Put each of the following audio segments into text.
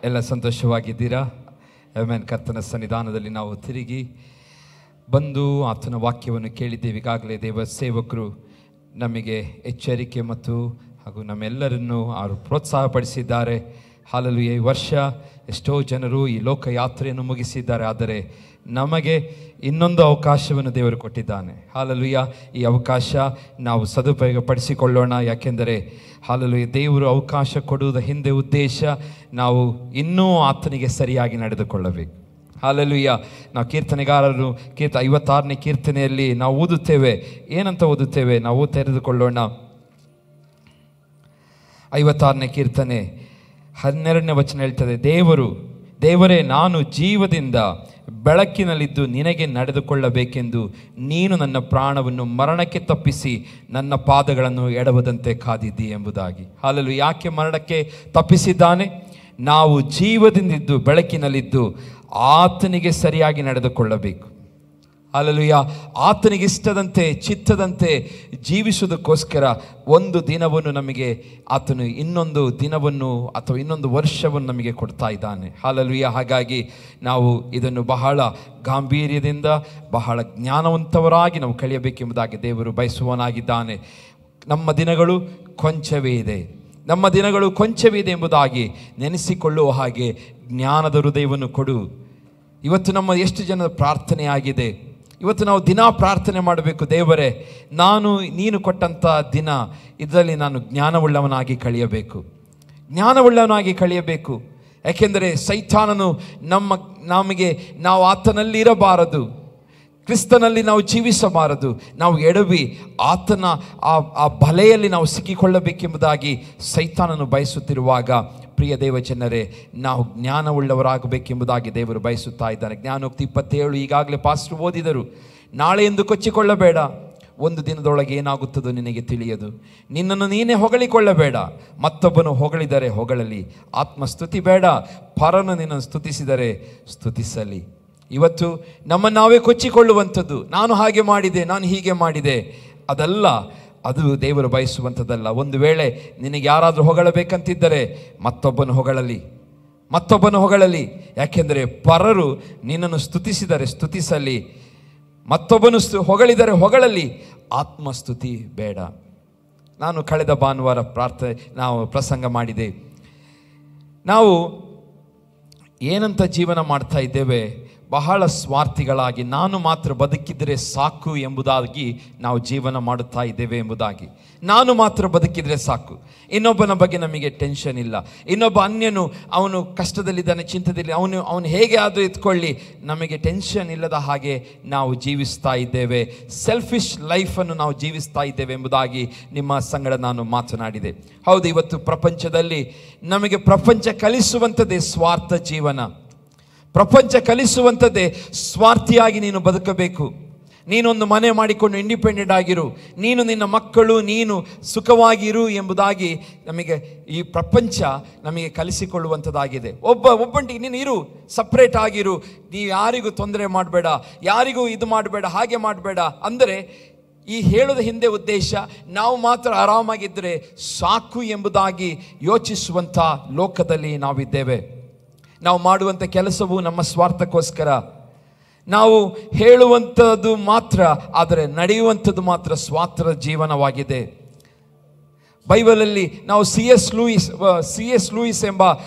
ಎಲ್ಲ ಸಂತೋಷವಾಗಿದ್ದೀರಾ? ಆಮೆನ್. ಕರ್ತನ ಸನ್ನಿಧಾನದಲ್ಲಿ ನಾವು ತಿರುಗಿ ಬಂದು ಆತನ ವಾಕ್ಯವನ್ನು ಕೇಳಿದ್ದೇವೆ. ಈಗಾಗಲೇ ದೇವ ಸೇವಕರು ನಮಗೆ ಎಚ್ಚರಿಕೆ ಮತ್ತು ಹಾಗೂ ನಮ್ಮೆಲ್ಲರನ್ನು ಅವರು ಪ್ರೋತ್ಸಾಹಪಡಿಸಿದ್ದಾರೆ. ಹಾಲೆಲೂಯಾ. ಈ ವರ್ಷ ಎಷ್ಟೋ ಜನರು ಈ ಲೋಕಯಾತ್ರೆಯನ್ನು ಮುಗಿಸಿದ್ದಾರೆ, ಆದರೆ ನಮಗೆ ಇನ್ನೊಂದು ಅವಕಾಶವನ್ನು ದೇವರು ಕೊಟ್ಟಿದ್ದಾನೆ. ಹಾಲೆಲೂಯಾ. ಈ ಅವಕಾಶ ನಾವು ಸದುಪಯೋಗಪಡಿಸಿಕೊಳ್ಳೋಣ. ಯಾಕೆಂದರೆ ಹಾಲೆಲೂಯಾ, ದೇವರು ಅವಕಾಶ ಕೊಡುವುದರ ಹಿಂದೆ ಉದ್ದೇಶ ನಾವು ಇನ್ನೂ ಆತನಿಗೆ ಸರಿಯಾಗಿ ನಡೆದುಕೊಳ್ಳಬೇಕು. ಹಾಲೆಲೂಯಾ. ನಾವು ಕೀರ್ತನೆಗಾರರು 56ನೇ ಕೀರ್ತನೆಯಲ್ಲಿ ನಾವು ಓದುತ್ತೇವೆ. ಏನಂತ ಓದುತ್ತೇವೆ? ನಾವು ತೆರೆದುಕೊಳ್ಳೋಣ. 56ನೇ ಕೀರ್ತನೆ 12ನೇ ವಚನ ಹೇಳ್ತದೆ, ದೇವರೇ, ನಾನು ಜೀವದಿಂದ ಬೆಳಕಿನಲ್ಲಿದ್ದು ನಿನಗೆ ನಡೆದುಕೊಳ್ಳಬೇಕೆಂದು ನೀನು ನನ್ನ ಪ್ರಾಣವನ್ನು ಮರಣಕ್ಕೆ ತಪ್ಪಿಸಿ ನನ್ನ ಪಾದಗಳನ್ನು ಎಡವದಂತೆ ಕಾದಿದ್ದಿ ಎಂಬುದಾಗಿ. ಹಾಲೆಲೂಯಾ. ಯಾಕೆ ಮರಣಕ್ಕೆ ತಪ್ಪಿಸಿದ್ದಾನೆ? ನಾವು ಜೀವದಿಂದಿದ್ದು ಬೆಳಕಿನಲ್ಲಿದ್ದು ಆತನಿಗೆ ಸರಿಯಾಗಿ ನಡೆದುಕೊಳ್ಳಬೇಕು. ಹಾಲೆಲೂಯಾ. ಆತನಿಗೆ ಇಷ್ಟದಂತೆ ಚಿತ್ತದಂತೆ ಜೀವಿಸುವುದಕ್ಕೋಸ್ಕರ ಒಂದು ದಿನವನ್ನು ನಮಗೆ ಆತನು ಇನ್ನೊಂದು ದಿನವನ್ನು ಅಥವಾ ಇನ್ನೊಂದು ವರ್ಷವನ್ನು ನಮಗೆ ಕೊಡ್ತಾ ಇದ್ದಾನೆ. ಹಾಲೆಲೂಯಾ. ಹಾಗಾಗಿ ನಾವು ಇದನ್ನು ಬಹಳ ಗಾಂಭೀರ್ಯದಿಂದ ಬಹಳ ಜ್ಞಾನವಂತವರಾಗಿ ನಾವು ಕಳೆಯಬೇಕೆಂಬುದಾಗಿ ದೇವರು ಬಯಸುವನಾಗಿದ್ದಾನೆ. ನಮ್ಮ ದಿನಗಳು ಕೊಂಚವೇ ಇದೆ ಎಂಬುದಾಗಿ ನೆನೆಸಿಕೊಳ್ಳುವ ಹಾಗೆ ಜ್ಞಾನದ ಹೃದಯವನ್ನು ಕೊಡು. ಇವತ್ತು ನಮ್ಮ ಎಷ್ಟು ಜನರ ಪ್ರಾರ್ಥನೆ ಆಗಿದೆ. ಇವತ್ತು ನಾವು ದಿನ ಪ್ರಾರ್ಥನೆ ಮಾಡಬೇಕು, ದೇವರೇ, ನೀನು ಕೊಟ್ಟಂಥ ದಿನ ಇದರಲ್ಲಿ ನಾನು ಜ್ಞಾನವುಳ್ಳವನಾಗಿ ಕಳೆಯಬೇಕು. ಯಾಕೆಂದರೆ ಸೈತಾನನು ನಾವು ಆತನಲ್ಲಿ ಇರಬಾರದು, ಕ್ರಿಸ್ತನಲ್ಲಿ ನಾವು ಜೀವಿಸಬಾರದು. ನಾವು ಎಡವಿ ಆತನ ಆ ಬಲೆಯಲ್ಲಿ ನಾವು ಸಿಕ್ಕಿಕೊಳ್ಳಬೇಕೆಂಬುದಾಗಿ ಸೈತಾನನು ಬಯಸುತ್ತಿರುವಾಗ, ಪ್ರಿಯ ದೇವ ಜನರೇ, ನಾವು ಜ್ಞಾನವುಳ್ಳವರಾಗಬೇಕೆಂಬುದಾಗಿ ದೇವರು ಬಯಸುತ್ತಾ ಇದ್ದಾನೆ. ಜ್ಞಾನೋಕ್ತಿ 27 ಈಗಾಗಲೇ ಪಾಸ್ಟರ್ ಓದಿದರು. ನಾಳೆ ಎಂದು ಕೊಚ್ಚಿಕೊಳ್ಳಬೇಡ, ಒಂದು ದಿನದೊಳಗೆ ಏನಾಗುತ್ತದೋ ನಿನಗೆ ತಿಳಿಯದು. ನಿನ್ನನ್ನು ನೀನೇ ಹೊಗಳಿಕೊಳ್ಳಬೇಡ, ಮತ್ತೊಬ್ಬನು ಹೊಗಳಿದರೆ ಹೊಗಳಲಿ. ಆತ್ಮಸ್ತುತಿ ಬೇಡ, ಪರನು ನಿನ್ನನ್ನು ಸ್ತುತಿಸಿದರೆ ಸ್ತುತಿಸಲಿ. ಇವತ್ತು ನಮ್ಮನ್ನು ನಾವೇ ಕೊಚ್ಚಿಕೊಳ್ಳುವಂಥದ್ದು, ನಾನು ಹಾಗೆ ಮಾಡಿದೆ, ನಾನು ಹೀಗೆ ಮಾಡಿದೆ, ಅದು ದೇವರು ಬಯಸುವಂಥದ್ದಲ್ಲ. ಒಂದು ವೇಳೆ ನಿನಗೆ ಯಾರಾದರೂ ಹೊಗಳಬೇಕಂತಿದ್ದರೆ ಮತ್ತೊಬ್ಬನು ಹೊಗಳಲಿ. ಯಾಕೆಂದರೆ ಪರರು ನಿನ್ನನ್ನು ಸ್ತುತಿಸಿದರೆ ಸ್ತುತಿಸಲಿ, ಮತ್ತೊಬ್ಬನು ಹೊಗಳಿದರೆ ಹೊಗಳಲಿ. ಆತ್ಮಸ್ತುತಿ ಬೇಡ. ನಾನು ಕಳೆದ ಭಾನುವಾರ ನಾವು ಪ್ರಸಂಗ ಮಾಡಿದೆ. ನಾವು ಏನಂತ ಜೀವನ ಮಾಡ್ತಾ ಇದ್ದೇವೆ? ಬಹಳ ಸ್ವಾರ್ಥಿಗಳಾಗಿ, ನಾನು ಮಾತ್ರ ಬದುಕಿದರೆ ಸಾಕು ಎಂಬುದಾಗಿ ನಾವು ಜೀವನ ಮಾಡುತ್ತಾ ಇದ್ದೇವೆ ಎಂಬುದಾಗಿ. ನಾನು ಮಾತ್ರ ಬದುಕಿದರೆ ಸಾಕು, ಇನ್ನೊಬ್ಬನ ಬಗ್ಗೆ ನಮಗೆ ಟೆನ್ಷನ್ ಇಲ್ಲ. ಇನ್ನೊಬ್ಬ ಅನ್ಯನು ಅವನು ಕಷ್ಟದಲ್ಲಿದ್ದಾನೆ, ಚಿಂತದಲ್ಲಿ, ಅವನು ಹೇಗೆ ಆದರೂ ಎತ್ಕೊಳ್ಳಿ, ನಮಗೆ ಟೆನ್ಷನ್ ಇಲ್ಲದ ಹಾಗೆ ನಾವು ಜೀವಿಸ್ತಾ ಇದ್ದೇವೆ. ಸೆಲ್ಫಿಶ್ ಲೈಫನ್ನು ನಾವು ಜೀವಿಸ್ತಾ ಇದ್ದೇವೆ ಎಂಬುದಾಗಿ ನಿಮ್ಮ ಸಂಗಡ ನಾನು ಮಾತನಾಡಿದೆ. ಹೌದು, ಇವತ್ತು ಪ್ರಪಂಚದಲ್ಲಿ ನಮಗೆ ಪ್ರಪಂಚ ಕಲಿಸುವಂಥದ್ದೇ ಸ್ವಾರ್ಥ ಜೀವನ. ಪ್ರಪಂಚ ಕಲಿಸುವಂಥದ್ದೇ ಸ್ವಾರ್ಥಿಯಾಗಿ ನೀನು ಬದುಕಬೇಕು, ನೀನೊಂದು ಮನೆ ಮಾಡಿಕೊಂಡು ಇಂಡಿಪೆಂಡೆಂಟ್ ಆಗಿರು, ನೀನು ನಿನ್ನ ಮಕ್ಕಳು ನೀನು ಸುಖವಾಗಿರು ಎಂಬುದಾಗಿ ನಮಗೆ ಈ ಪ್ರಪಂಚ ನಮಗೆ ಕಲಿಸಿಕೊಳ್ಳುವಂಥದ್ದಾಗಿದೆ. ಒಬ್ಬಂಟಿಗೆ ನೀನು ಇರು, ಸಪ್ರೇಟ್ ಆಗಿರು, ನೀವು ಯಾರಿಗೂ ತೊಂದರೆ ಮಾಡಬೇಡ, ಯಾರಿಗೂ ಇದು ಮಾಡಬೇಡ, ಹಾಗೆ ಮಾಡಬೇಡ. ಅಂದರೆ ಈ ಹೇಳೋದ ಹಿಂದೆ ಉದ್ದೇಶ ನಾವು ಮಾತ್ರ ಆರಾಮಾಗಿದ್ದರೆ ಸಾಕು ಎಂಬುದಾಗಿ ಯೋಚಿಸುವಂಥ ಲೋಕದಲ್ಲಿ ನಾವಿದ್ದೇವೆ. ನಾವು ಮಾಡುವಂಥ ಕೆಲಸವು ನಮ್ಮ ಸ್ವಾರ್ಥಕ್ಕೋಸ್ಕರ, ನಾವು ಹೇಳುವಂಥದ್ದು ಮಾತ್ರ, ಆದರೆ ನಡೆಯುವಂಥದ್ದು ಮಾತ್ರ ಸ್ವಾರ್ಥದ ಜೀವನವಾಗಿದೆ. ಬೈಬಲಲ್ಲಿ ನಾವು ಸಿ ಎಸ್ ಲೂಯಿಸ್ ಎಂಬ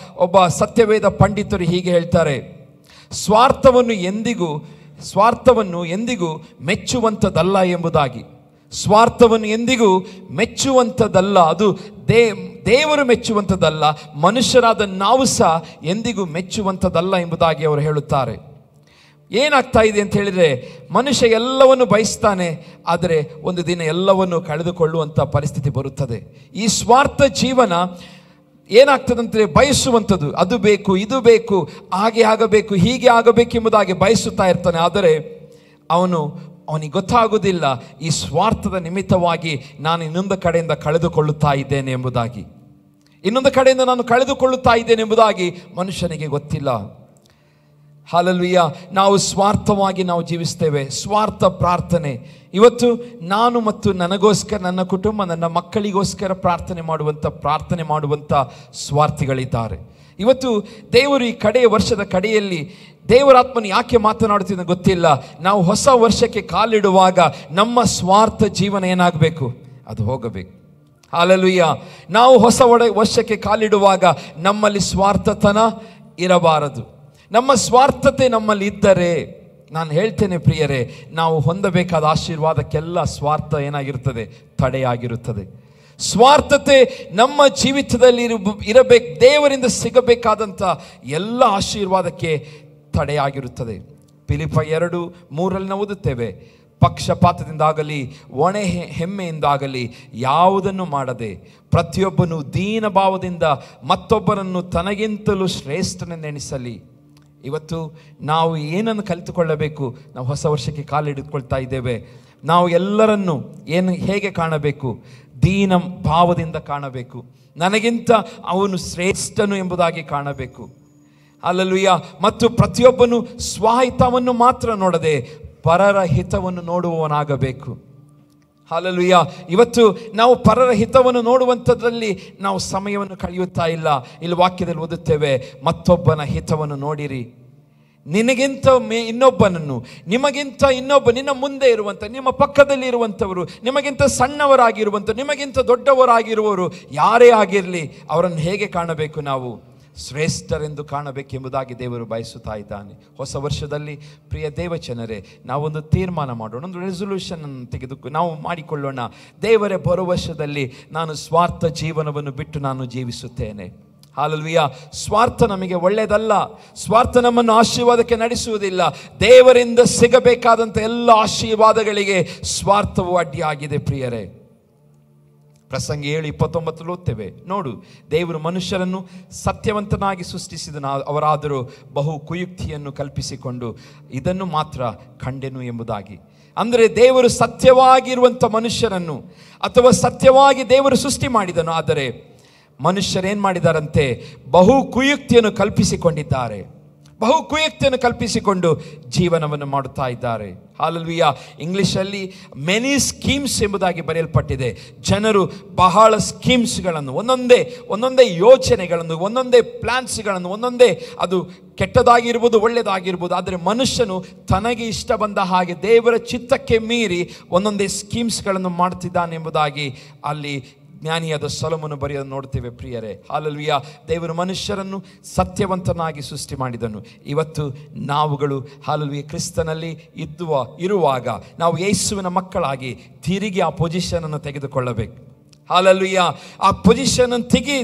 ಒಬ್ಬ ಸತ್ಯವೇದ ಪಂಡಿತರು ಹೀಗೆ ಹೇಳ್ತಾರೆ, ಸ್ವಾರ್ಥವನ್ನು ಎಂದಿಗೂ ಮೆಚ್ಚುವಂಥದ್ದಲ್ಲ ಎಂಬುದಾಗಿ. ಸ್ವಾರ್ಥವನ್ನು ಎಂದಿಗೂ ಮೆಚ್ಚುವಂಥದ್ದಲ್ಲ, ಅದು ದೇವರು ಮೆಚ್ಚುವಂಥದ್ದಲ್ಲ, ಮನುಷ್ಯರಾದ ನಾವು ಸಹ ಎಂದಿಗೂ ಮೆಚ್ಚುವಂಥದ್ದಲ್ಲ ಎಂಬುದಾಗಿ ಅವರು ಹೇಳುತ್ತಾರೆ. ಏನಾಗ್ತಾ ಇದೆ ಅಂತ ಹೇಳಿದರೆ, ಮನುಷ್ಯ ಎಲ್ಲವನ್ನು ಬಯಸ್ತಾನೆ, ಆದರೆ ಒಂದು ದಿನ ಎಲ್ಲವನ್ನು ಕಳೆದುಕೊಳ್ಳುವಂಥ ಪರಿಸ್ಥಿತಿ ಬರುತ್ತದೆ. ಈ ಸ್ವಾರ್ಥ ಜೀವನ ಏನಾಗ್ತದಂದರೆ, ಬಯಸುವಂಥದ್ದು, ಅದು ಬೇಕು, ಇದು ಬೇಕು, ಹಾಗೆ ಆಗಬೇಕು, ಹೀಗೆ ಆಗಬೇಕೆಂಬುದಾಗಿ ಬಯಸುತ್ತಾ ಇರ್ತಾನೆ. ಆದರೆ ಅವನಿಗೆ ಗೊತ್ತಾಗುವುದಿಲ್ಲ ಈ ಸ್ವಾರ್ಥದ ನಿಮಿತ್ತವಾಗಿ ನಾನು ಇನ್ನೊಂದು ಕಡೆಯಿಂದ ಕಳೆದುಕೊಳ್ಳುತ್ತಾ ಇದ್ದೇನೆ ಎಂಬುದಾಗಿ ಮನುಷ್ಯನಿಗೆ ಗೊತ್ತಿಲ್ಲ. ಹಾಲೆಲೂಯಾ. ನಾವು ಸ್ವಾರ್ಥವಾಗಿ ನಾವು ಜೀವಿಸ್ತೇವೆ, ಸ್ವಾರ್ಥ ಪ್ರಾರ್ಥನೆ. ಇವತ್ತು ನಾನು ಮತ್ತು ನನಗೋಸ್ಕರ, ನನ್ನ ಕುಟುಂಬ, ನನ್ನ ಮಕ್ಕಳಿಗೋಸ್ಕರ ಪ್ರಾರ್ಥನೆ ಮಾಡುವಂಥ ಸ್ವಾರ್ಥಿಗಳಿದ್ದಾರೆ. ಇವತ್ತು ದೇವರು ಈ ಕಡೆಯ ವರ್ಷದ ಕಡೆಯಲ್ಲಿ ದೇವರಾತ್ಮನು ಯಾಕೆ ಮಾತನಾಡುತ್ತಿದ್ದ ಗೊತ್ತಿಲ್ಲ. ನಾವು ಹೊಸ ವರ್ಷಕ್ಕೆ ಕಾಲಿಡುವಾಗ ನಮ್ಮ ಸ್ವಾರ್ಥ ಜೀವನ ಏನಾಗಬೇಕು? ಅದು ಹೋಗಬೇಕು. ಹಲ್ಲೆಲೂಯಾ. ನಾವು ಹೊಸ ವರ್ಷಕ್ಕೆ ಕಾಲಿಡುವಾಗ ನಮ್ಮಲ್ಲಿ ಸ್ವಾರ್ಥತನ ಇರಬಾರದು. ನಮ್ಮ ಸ್ವಾರ್ಥತೆ ನಮ್ಮಲ್ಲಿ ಇದ್ದರೆ, ನಾನು ಹೇಳ್ತೇನೆ ಪ್ರಿಯರೇ, ನಾವು ಹೊಂದಬೇಕಾದ ಆಶೀರ್ವಾದಕ್ಕೆಲ್ಲ ಸ್ವಾರ್ಥ ಏನಾಗಿರುತ್ತದೆ? ತಡೆಯಾಗಿರುತ್ತದೆ. ಸ್ವಾರ್ಥತೆ ನಮ್ಮ ಜೀವಿತದಲ್ಲಿ ಇರಬೇಕು. ದೇವರಿಂದ ಸಿಗಬೇಕಾದಂಥ ಎಲ್ಲ ಆಶೀರ್ವಾದಕ್ಕೆ ತಡೆಯಾಗಿರುತ್ತದೆ. ಫಿಲಿಪ್ಪ 2:3 ನಾವು ಓದುತ್ತೇವೆ, ಪಕ್ಷಪಾತದಿಂದಾಗಲಿ ಒಣ ಹೆಮ್ಮೆಯಿಂದಾಗಲಿ ಯಾವುದನ್ನು ಮಾಡದೆ ಪ್ರತಿಯೊಬ್ಬನು ದೀನ ಭಾವದಿಂದ ಮತ್ತೊಬ್ಬರನ್ನು ತನಗಿಂತಲೂ ಶ್ರೇಷ್ಠನೆಂದೆಣಿಸಲಿ. ಇವತ್ತು ನಾವು ಏನನ್ನು ಕಲಿತುಕೊಳ್ಳಬೇಕು? ನಾವು ಹೊಸ ವರ್ಷಕ್ಕೆ ಕಾಲಿಡಿದುಕೊಳ್ತಾ ಇದ್ದೇವೆ. ನಾವು ಎಲ್ಲರನ್ನು ಹೇಗೆ ಕಾಣಬೇಕು? ದೀನ ಭಾವದಿಂದ ಕಾಣಬೇಕು. ನನಗಿಂತ ಅವನು ಶ್ರೇಷ್ಠನು ಎಂಬುದಾಗಿ ಕಾಣಬೇಕು. ಹಲ್ಲೆಲೂಯಾ. ಮತ್ತು ಪ್ರತಿಯೊಬ್ಬನು ಸ್ವಹಿತವನ್ನು ಮಾತ್ರ ನೋಡದೆ ಪರರ ಹಿತವನ್ನು ನೋಡುವವನಾಗಬೇಕು. ಹಲ್ಲೆಲೂಯಾ. ಇವತ್ತು ನಾವು ಪರರ ಹಿತವನ್ನು ನೋಡುವಂಥದ್ರಲ್ಲಿ ನಾವು ಸಮಯವನ್ನು ಕಳೆಯುತ್ತಾ ಇಲ್ಲ. ಇಲ್ಲಿ ವಾಕ್ಯದಲ್ಲಿ ಓದುತ್ತೇವೆ, ಮತ್ತೊಬ್ಬನ ಹಿತವನ್ನು ನೋಡಿರಿ. ನಿನಗಿಂತ ಇನ್ನೊಬ್ಬನನ್ನು, ನಿಮಗಿಂತ ಇನ್ನೊಬ್ಬ, ನಿನ್ನ ಮುಂದೆ ಇರುವಂಥ, ನಿಮ್ಮ ಪಕ್ಕದಲ್ಲಿ ಇರುವಂಥವರು, ನಿಮಗಿಂತ ಸಣ್ಣವರಾಗಿರುವಂಥ, ನಿಮಗಿಂತ ದೊಡ್ಡವರಾಗಿರುವವರು ಯಾರೇ ಆಗಿರಲಿ, ಅವರನ್ನು ಹೇಗೆ ಕಾಣಬೇಕು? ನಾವು ಶ್ರೇಷ್ಠರೆಂದು ಕಾಣಬೇಕೆಂಬುದಾಗಿ ದೇವರು ಬಯಸುತ್ತಾ ಇದ್ದಾನೆ. ಹೊಸ ವರ್ಷದಲ್ಲಿ ಪ್ರಿಯ ದೇವಚನರೇ, ನಾವೊಂದು ತೀರ್ಮಾನ ಮಾಡೋಣ, ಒಂದು ರೆಸೊಲ್ಯೂಷನ್ ಅನ್ನು ನಾವು ಮಾಡಿಕೊಳ್ಳೋಣ. ದೇವರೇ, ಬರುವ ವರ್ಷದಲ್ಲಿ ನಾನು ಸ್ವಾರ್ಥ ಜೀವನವನ್ನು ಬಿಟ್ಟು ನಾನು ಜೀವಿಸುತ್ತೇನೆ. ಹಲ್ಲೆಲೂಯಾ. ಸ್ವಾರ್ಥ ನಮಗೆ ಒಳ್ಳೆಯದಲ್ಲ. ಸ್ವಾರ್ಥ ನಮ್ಮನ್ನು ಆಶೀರ್ವಾದಕ್ಕೆ ನಡೆಸುವುದಿಲ್ಲ. ದೇವರಿಂದ ಸಿಗಬೇಕಾದಂಥ ಎಲ್ಲ ಆಶೀರ್ವಾದಗಳಿಗೆ ಸ್ವಾರ್ಥವು ಅಡ್ಡಿಯಾಗಿದೆ ಪ್ರಿಯರೇ. ಪ್ರಸಂಗಿ 7:29 ಓದ್ತೇವೆ. ನೋಡು, ದೇವರು ಮನುಷ್ಯರನ್ನು ಸತ್ಯವಂತನಾಗಿ ಸೃಷ್ಟಿಸಿದನು, ಅವರಾದರೂ ಬಹು ಕುಯುಕ್ತಿಯನ್ನು ಕಲ್ಪಿಸಿಕೊಂಡು ಇದನ್ನು ಮಾತ್ರ ಕಂಡೆನು ಎಂಬುದಾಗಿ. ಅಂದರೆ ದೇವರು ಸತ್ಯವಾಗಿರುವಂಥ ಮನುಷ್ಯರನ್ನು, ಅಥವಾ ಸತ್ಯವಾಗಿ ದೇವರು ಸೃಷ್ಟಿ ಮಾಡಿದನು. ಆದರೆ ಮನುಷ್ಯರೇನು ಮಾಡಿದಾರಂತೆ? ಬಹು ಕುಯುಕ್ತಿಯನ್ನು ಕಲ್ಪಿಸಿಕೊಂಡಿದ್ದಾರೆ. ಬಹು ಕುಯುಕ್ತಿಯನ್ನು ಕಲ್ಪಿಸಿಕೊಂಡು ಜೀವನವನ್ನು ಮಾಡುತ್ತಾ ಇದ್ದಾರೆ. ಹಲ್ಲೆಲೂಯಾ. ಇಂಗ್ಲಿಷಲ್ಲಿ ಮೆನಿ ಸ್ಕೀಮ್ಸ್ ಎಂಬುದಾಗಿ ಬರೆಯಲ್ಪಟ್ಟಿದೆ. ಜನರು ಬಹಳ ಸ್ಕೀಮ್ಸ್ಗಳನ್ನು, ಒಂದೊಂದೇ ಯೋಚನೆಗಳನ್ನು, ಒಂದೊಂದೇ ಪ್ಲಾನ್ಸ್ಗಳನ್ನು, ಒಂದೊಂದೇ, ಅದು ಕೆಟ್ಟದಾಗಿರ್ಬೋದು, ಒಳ್ಳೆಯದಾಗಿರ್ಬೋದು, ಆದರೆ ಮನುಷ್ಯನು ತನಗೆ ಇಷ್ಟ ಬಂದ ಹಾಗೆ ದೇವರ ಚಿತ್ತಕ್ಕೆ ಮೀರಿ ಒಂದೊಂದೇ ಸ್ಕೀಮ್ಸ್ಗಳನ್ನು ಮಾಡ್ತಿದ್ದಾನೆ ಎಂಬುದಾಗಿ ಅಲ್ಲಿ ಜ್ಞಾನಿಯಾದ ಸೊಲೊಮೋನನು ಬರೆಯೋದು ನೋಡ್ತೇವೆ ಪ್ರಿಯರೇ. ಹಲ್ಲೆಲೂಯಾ. ದೇವರು ಮನುಷ್ಯರನ್ನು ಸತ್ಯವಂತನಾಗಿ ಸೃಷ್ಟಿ ಮಾಡಿದನು. ಇವತ್ತು ನಾವುಗಳು ಹಲ್ಲೆಲೂಯಾ ಕ್ರಿಸ್ತನಲ್ಲಿ ಇರುವಾಗ ನಾವು ಯೇಸುವಿನ ಮಕ್ಕಳಾಗಿ ತಿರುಗಿ ಆ ಪೊಸಿಷನನ್ನು ತೆಗೆದುಕೊಳ್ಳಬೇಕು. ಹಲ್ಲೆಲೂಯಾ. ಆ ಪೊಸಿಷನ್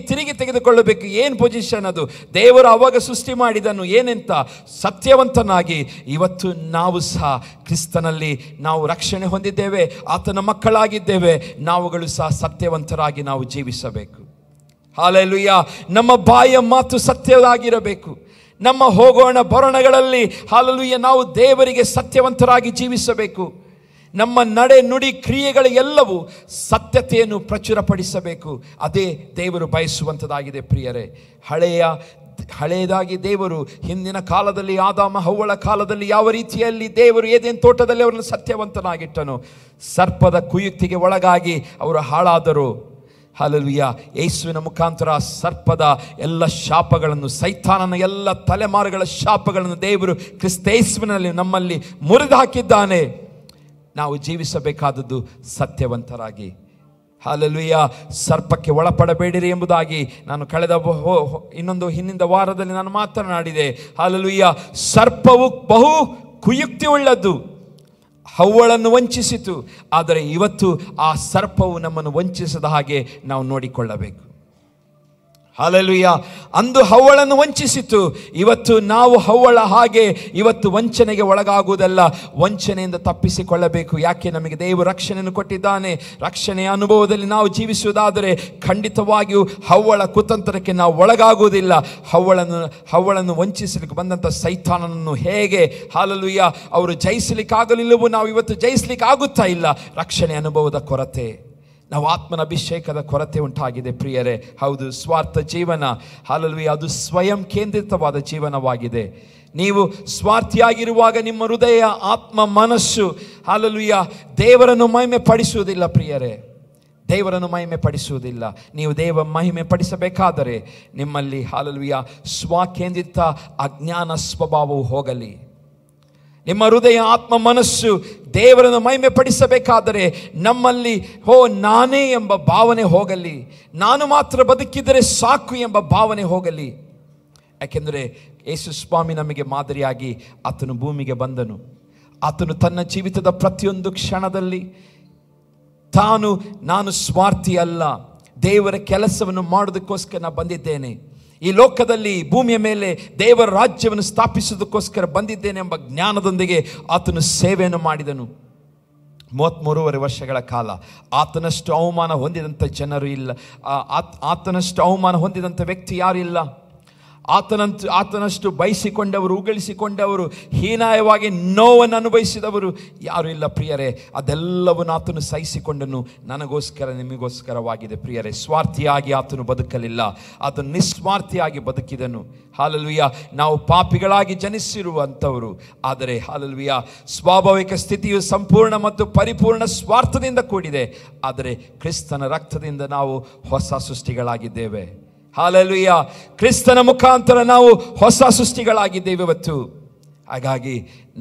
ತಿರುಗಿ ತೆಗೆದುಕೊಳ್ಳಬೇಕು. ಏನು ಪೊಸಿಷನ್ ಅದು? ದೇವರು ಅವಾಗ ಸೃಷ್ಟಿ ಮಾಡಿದನು ಏನಂತ? ಸತ್ಯವಂತನಾಗಿ. ಇವತ್ತು ನಾವು ಸಹ ಕ್ರಿಸ್ತನಲ್ಲಿ ನಾವು ರಕ್ಷಣೆ ಹೊಂದಿದ್ದೇವೆ, ಆತನ ಮಕ್ಕಳಾಗಿದ್ದೇವೆ. ನಾವುಗಳು ಸಹ ಸತ್ಯವಂತರಾಗಿ ನಾವು ಜೀವಿಸಬೇಕು. ಹಲ್ಲೆಲೂಯಾ. ನಮ್ಮ ಬಾಯ ಮಾತು ಸತ್ಯವಾಗಿರಬೇಕು. ನಮ್ಮ ಹೋಗೋಣ ಬರೋಣಗಳಲ್ಲಿ ಹಲ್ಲೆಲೂಯಾ ನಾವು ದೇವರಿಗೆ ಸತ್ಯವಂತರಾಗಿ ಜೀವಿಸಬೇಕು. ನಮ್ಮ ನಡೆ ನುಡಿ ಕ್ರಿಯೆಗಳೆಲ್ಲವೂ ಸತ್ಯತೆಯನ್ನು ಪ್ರಚುರಪಡಿಸಬೇಕು. ಅದೇ ದೇವರು ಬಯಸುವಂಥದ್ದಾಗಿದೆ ಪ್ರಿಯರೇ. ಹಳೆಯದಾಗಿ ದೇವರು ಹಿಂದಿನ ಕಾಲದಲ್ಲಿ, ಆದಾಮ ಹವ್ವಳ ಕಾಲದಲ್ಲಿ ಯಾವ ರೀತಿಯಲ್ಲಿ ದೇವರು ಏದೇನು ತೋಟದಲ್ಲಿ ಅವರನ್ನು ಸತ್ಯವಂತನಾಗಿಟ್ಟನು, ಸರ್ಪದ ಕುಯುಕ್ತಿಗೆ ಒಳಗಾಗಿ ಅವರು ಹಾಳಾದರು. ಹಲ್ಲೆಲೂಯಾ. ಯೇಸುವಿನ ಮುಖಾಂತರ ಸರ್ಪದ ಎಲ್ಲ ಶಾಪಗಳನ್ನು, ಸೈತಾನನ ಎಲ್ಲ ತಲೆಮಾರುಗಳ ಶಾಪಗಳನ್ನು ದೇವರು ಕ್ರಿಸ್ತೇಸುವಿನಲ್ಲಿ ನಮ್ಮಲ್ಲಿ ಮುರಿದು ಹಾಕಿದ್ದಾನೆ. ನಾವು ಜೀವಿಸಬೇಕಾದದ್ದು ಸತ್ಯವಂತರಾಗಿ. ಹಲ್ಲೆಲೂಯಾ. ಸರ್ಪಕ್ಕೆ ಒಳಪಡಬೇಡಿರಿ ಎಂಬುದಾಗಿ ನಾನು ಕಳೆದ ಹಿಂದಿನ ವಾರದಲ್ಲಿ ನಾನು ಮಾತನಾಡಿದೆ. ಹಲ್ಲೆಲೂಯಾ. ಸರ್ಪವು ಬಹು ಕುಯುಕ್ತಿ ಉಳ್ಳದ್ದು, ಹವ್ವಳನ್ನು ವಂಚಿಸಿತು. ಆದರೆ ಇವತ್ತು ಆ ಸರ್ಪವು ನಮ್ಮನ್ನು ವಂಚಿಸದ ಹಾಗೆ ನಾವು ನೋಡಿಕೊಳ್ಳಬೇಕು. ಹಲ್ಲೆಲೂಯಾ. ಅಂದು ಹವ್ವಳನ್ನು ವಂಚಿಸಿತು. ಇವತ್ತು ನಾವು ಹವ್ವಳ ಹಾಗೆ ಇವತ್ತು ವಂಚನೆಗೆ ಒಳಗಾಗುವುದಲ್ಲ, ವಂಚನೆಯಿಂದ ತಪ್ಪಿಸಿಕೊಳ್ಳಬೇಕು. ಯಾಕೆ? ನಮಗೆ ದೇವರು ರಕ್ಷಣೆಯನ್ನು ಕೊಟ್ಟಿದ್ದಾನೆ. ರಕ್ಷಣೆಯ ಅನುಭವದಲ್ಲಿ ನಾವು ಜೀವಿಸುವುದಾದರೆ ಖಂಡಿತವಾಗಿಯೂ ಹವ್ವಳ ಕುತಂತ್ರಕ್ಕೆ ನಾವು ಒಳಗಾಗುವುದಿಲ್ಲ. ಹವ್ವಳನ್ನು ವಂಚಿಸಲಿಕ್ಕೆ ಬಂದಂಥ ಸೈತಾನನನ್ನು ಹೇಗೆ ಹಲ್ಲೆಲೂಯಾ ಅವರು ಜಯಿಸಲಿಕ್ಕಾಗಲಿಲ್ಲವೋ ನಾವು ಇವತ್ತು ಜಯಿಸಲಿಕ್ಕೆ ಆಗುತ್ತಾ ಇಲ್ಲ. ರಕ್ಷಣೆ ಅನುಭವದ ಕೊರತೆ, ನಾವು ಆತ್ಮನ ಅಭಿಷೇಕದ ಕೊರತೆ ಉಂಟಾಗಿದೆ ಪ್ರಿಯರೇ. ಹೌದು, ಸ್ವಾರ್ಥ ಜೀವನ ಹಲ್ಲೆಲೂಯಾ ಅದು ಸ್ವಯಂ ಕೇಂದ್ರಿತವಾದ ಜೀವನವಾಗಿದೆ. ನೀವು ಸ್ವಾರ್ಥಿಯಾಗಿರುವಾಗ ನಿಮ್ಮ ಹೃದಯ, ಆತ್ಮ, ಮನಸ್ಸು ಹಲ್ಲೆಲೂಯಾ ದೇವರನ್ನು ಮಹಿಮೆ ಪಡಿಸುವುದಿಲ್ಲ ಪ್ರಿಯರೇ. ದೇವರನ್ನು ಮಹಿಮೆ ಪಡಿಸುವುದಿಲ್ಲ. ನೀವು ದೇವ ಮಹಿಮೆ ಪಡಿಸಬೇಕಾದರೆ ನಿಮ್ಮಲ್ಲಿ ಹಲ್ಲೆಲೂಯಾ ಸ್ವಕೇಂದ್ರಿತ ಅಜ್ಞಾನ ಸ್ವಭಾವವು ಹೋಗಲಿ. ನಿಮ್ಮ ಹೃದಯ, ಆತ್ಮ, ಮನಸ್ಸು ದೇವರನ್ನು ಮಹಿಮೆ ಪಡಿಸಬೇಕಾದರೆ ನಮ್ಮಲ್ಲಿ ನಾನೇ ಎಂಬ ಭಾವನೆ ಹೋಗಲಿ. ನಾನು ಮಾತ್ರ ಬದುಕಿದರೆ ಸಾಕು ಎಂಬ ಭಾವನೆ ಹೋಗಲಿ. ಯಾಕೆಂದರೆ ಯೇಸು ಸ್ವಾಮಿ ನಮಗೆ ಮಾದರಿಯಾಗಿ ಆತನು ಭೂಮಿಗೆ ಬಂದನು. ಆತನು ತನ್ನ ಜೀವಿತದ ಪ್ರತಿಯೊಂದು ಕ್ಷಣದಲ್ಲಿ ನಾನು ಸ್ವಾರ್ಥಿ ಅಲ್ಲ, ದೇವರ ಕೆಲಸವನ್ನು ಮಾಡೋದಕ್ಕೋಸ್ಕರ ನಾನು ಬಂದಿದ್ದೇನೆ, ಈ ಲೋಕದಲ್ಲಿ ಭೂಮಿಯ ಮೇಲೆ ದೇವರ ರಾಜ್ಯವನ್ನು ಸ್ಥಾಪಿಸೋದಕ್ಕೋಸ್ಕರ ಬಂದಿದ್ದೇನೆ ಎಂಬ ಜ್ಞಾನದೊಂದಿಗೆ ಆತನು ಸೇವೆಯನ್ನು ಮಾಡಿದನು. 33 ವರ್ಷಗಳ ಕಾಲ ಆತನಷ್ಟು ಅವಮಾನ ಹೊಂದಿದಂಥ ಜನರು ಇಲ್ಲ, ಆತನಷ್ಟು ಅವಮಾನ ಹೊಂದಿದಂಥ ವ್ಯಕ್ತಿ ಯಾರು ಇಲ್ಲ. ಆತನಷ್ಟು ಬಯಸಿಕೊಂಡವರು, ಉಗಳಿಸಿಕೊಂಡವರು, ಹೀನಾಯವಾಗಿ ನೋವನ್ನು ಅನುಭವಿಸಿದವರು ಯಾರು ಇಲ್ಲ ಪ್ರಿಯರೇ. ಅದೆಲ್ಲವನ್ನು ಆತನು ಸಹಿಸಿಕೊಂಡನು. ನನಗೋಸ್ಕರ, ನಿಮಗೋಸ್ಕರವಾಗಿದೆ ಪ್ರಿಯರೇ. ಸ್ವಾರ್ಥಿಯಾಗಿ ಆತನು ಬದುಕಲಿಲ್ಲ, ಆತನು ನಿಸ್ವಾರ್ಥಿಯಾಗಿ ಬದುಕಿದನು. ಹಲ್ಲೆಲೂಯಾ. ನಾವು ಪಾಪಿಗಳಾಗಿ ಜನಿಸಿರುವಂಥವರು, ಆದರೆ ಹಲ್ಲೆಲೂಯಾ ಸ್ವಾಭಾವಿಕ ಸ್ಥಿತಿಯು ಸಂಪೂರ್ಣ ಮತ್ತು ಪರಿಪೂರ್ಣ ಸ್ವಾರ್ಥದಿಂದ ಕೂಡಿದೆ. ಆದರೆ ಕ್ರಿಸ್ತನ ರಕ್ತದಿಂದ ನಾವು ಹೊಸ ಸೃಷ್ಟಿಗಳಾಗಿದ್ದೇವೆ. ಹಲ್ಲೆಲೂಯಾ. ಕ್ರಿಸ್ತನ ಮುಖಾಂತರ ನಾವು ಹೊಸ ಸೃಷ್ಟಿಗಳಾಗಿದ್ದೇವೆ ಇವತ್ತು. ಹಾಗಾಗಿ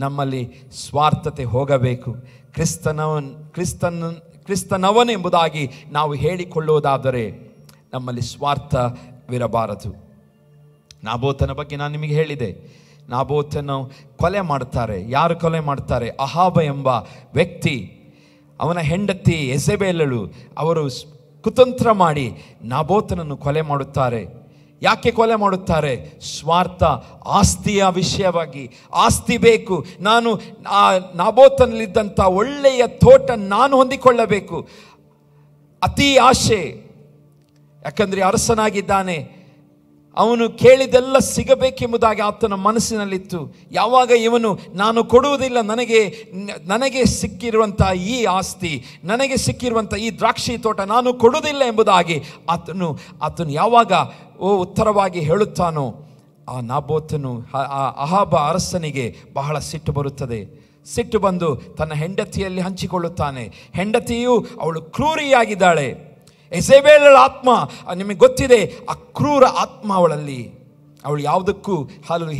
ನಮ್ಮಲ್ಲಿ ಸ್ವಾರ್ಥತೆ ಹೋಗಬೇಕು. ಕ್ರಿಸ್ತನವನೆಂಬುದಾಗಿ ನಾವು ಹೇಳಿಕೊಳ್ಳುವುದಾದರೆ ನಮ್ಮಲ್ಲಿ ಸ್ವಾರ್ಥವಿರಬಾರದು. ನಾಬೋತನ ಬಗ್ಗೆ ನಾನು ನಿಮಗೆ ಹೇಳಿದೆ. ನಾಬೋತನ ಕೊಲೆ ಮಾಡ್ತಾರೆ. ಯಾರು ಕೊಲೆ ಮಾಡ್ತಾರೆ? ಅಹಾಬ ಎಂಬ ವ್ಯಕ್ತಿ, ಅವನ ಹೆಂಡತಿ ಯೆಜೆಬೇಲಳು, ಅವರು ಕುತಂತ್ರ ಮಾಡಿ ನಾಬೋತನನ್ನು ಕೊಲೆ ಮಾಡುತ್ತಾರೆ. ಯಾಕೆ ಕೊಲೆ ಮಾಡುತ್ತಾರೆ? ಸ್ವಾರ್ಥ, ಆಸ್ತಿಯ ವಿಷಯವಾಗಿ. ಆಸ್ತಿ ಬೇಕು, ನಾನು ಆ ನಾಬೋತನಲ್ಲಿದ್ದಂಥ ಒಳ್ಳೆಯ ತೋಟ ನಾನು ಹೊಂದಿಕೊಳ್ಳಬೇಕು. ಅತಿ ಆಶೆ. ಯಾಕಂದರೆ ಅರಸನಾಗಿದ್ದಾನೆ, ಅವನು ಕೇಳಿದೆಲ್ಲ ಸಿಗಬೇಕೆಂಬುದಾಗಿ ಆತನ ಮನಸ್ಸಿನಲ್ಲಿತ್ತು. ಯಾವಾಗ ಇವನು ನಾನು ಕೊಡುವುದಿಲ್ಲ, ನನಗೆ ಸಿಕ್ಕಿರುವಂಥ ಈ ಆಸ್ತಿ, ನನಗೆ ಸಿಕ್ಕಿರುವಂಥ ಈ ದ್ರಾಕ್ಷಿ ತೋಟ ನಾನು ಕೊಡುವುದಿಲ್ಲ ಎಂಬುದಾಗಿ ಆತನು ಯಾವಾಗ ಉತ್ತರವಾಗಿ ಹೇಳುತ್ತಾನೋ, ಆ ನಾಬೋತನು, ಆ ಅಹಾಬ ಅರಸನಿಗೆ ಬಹಳ ಸಿಟ್ಟು ಬರುತ್ತದೆ. ಸಿಟ್ಟು ಬಂದು ತನ್ನ ಹೆಂಡತಿಯಲ್ಲಿ ಹಂಚಿಕೊಳ್ಳುತ್ತಾನೆ. ಹೆಂಡತಿಯು ಅವಳು ಕ್ರೂರಿಯಾಗಿದ್ದಾಳೆ. ಯೆಜೆಬೇಲಳ ಆತ್ಮ, ನಿಮಗೆ ಗೊತ್ತಿದೆ, ಆ ಕ್ರೂರ ಆತ್ಮ ಅವಳಲ್ಲಿ. ಅವಳು ಯಾವುದಕ್ಕೂ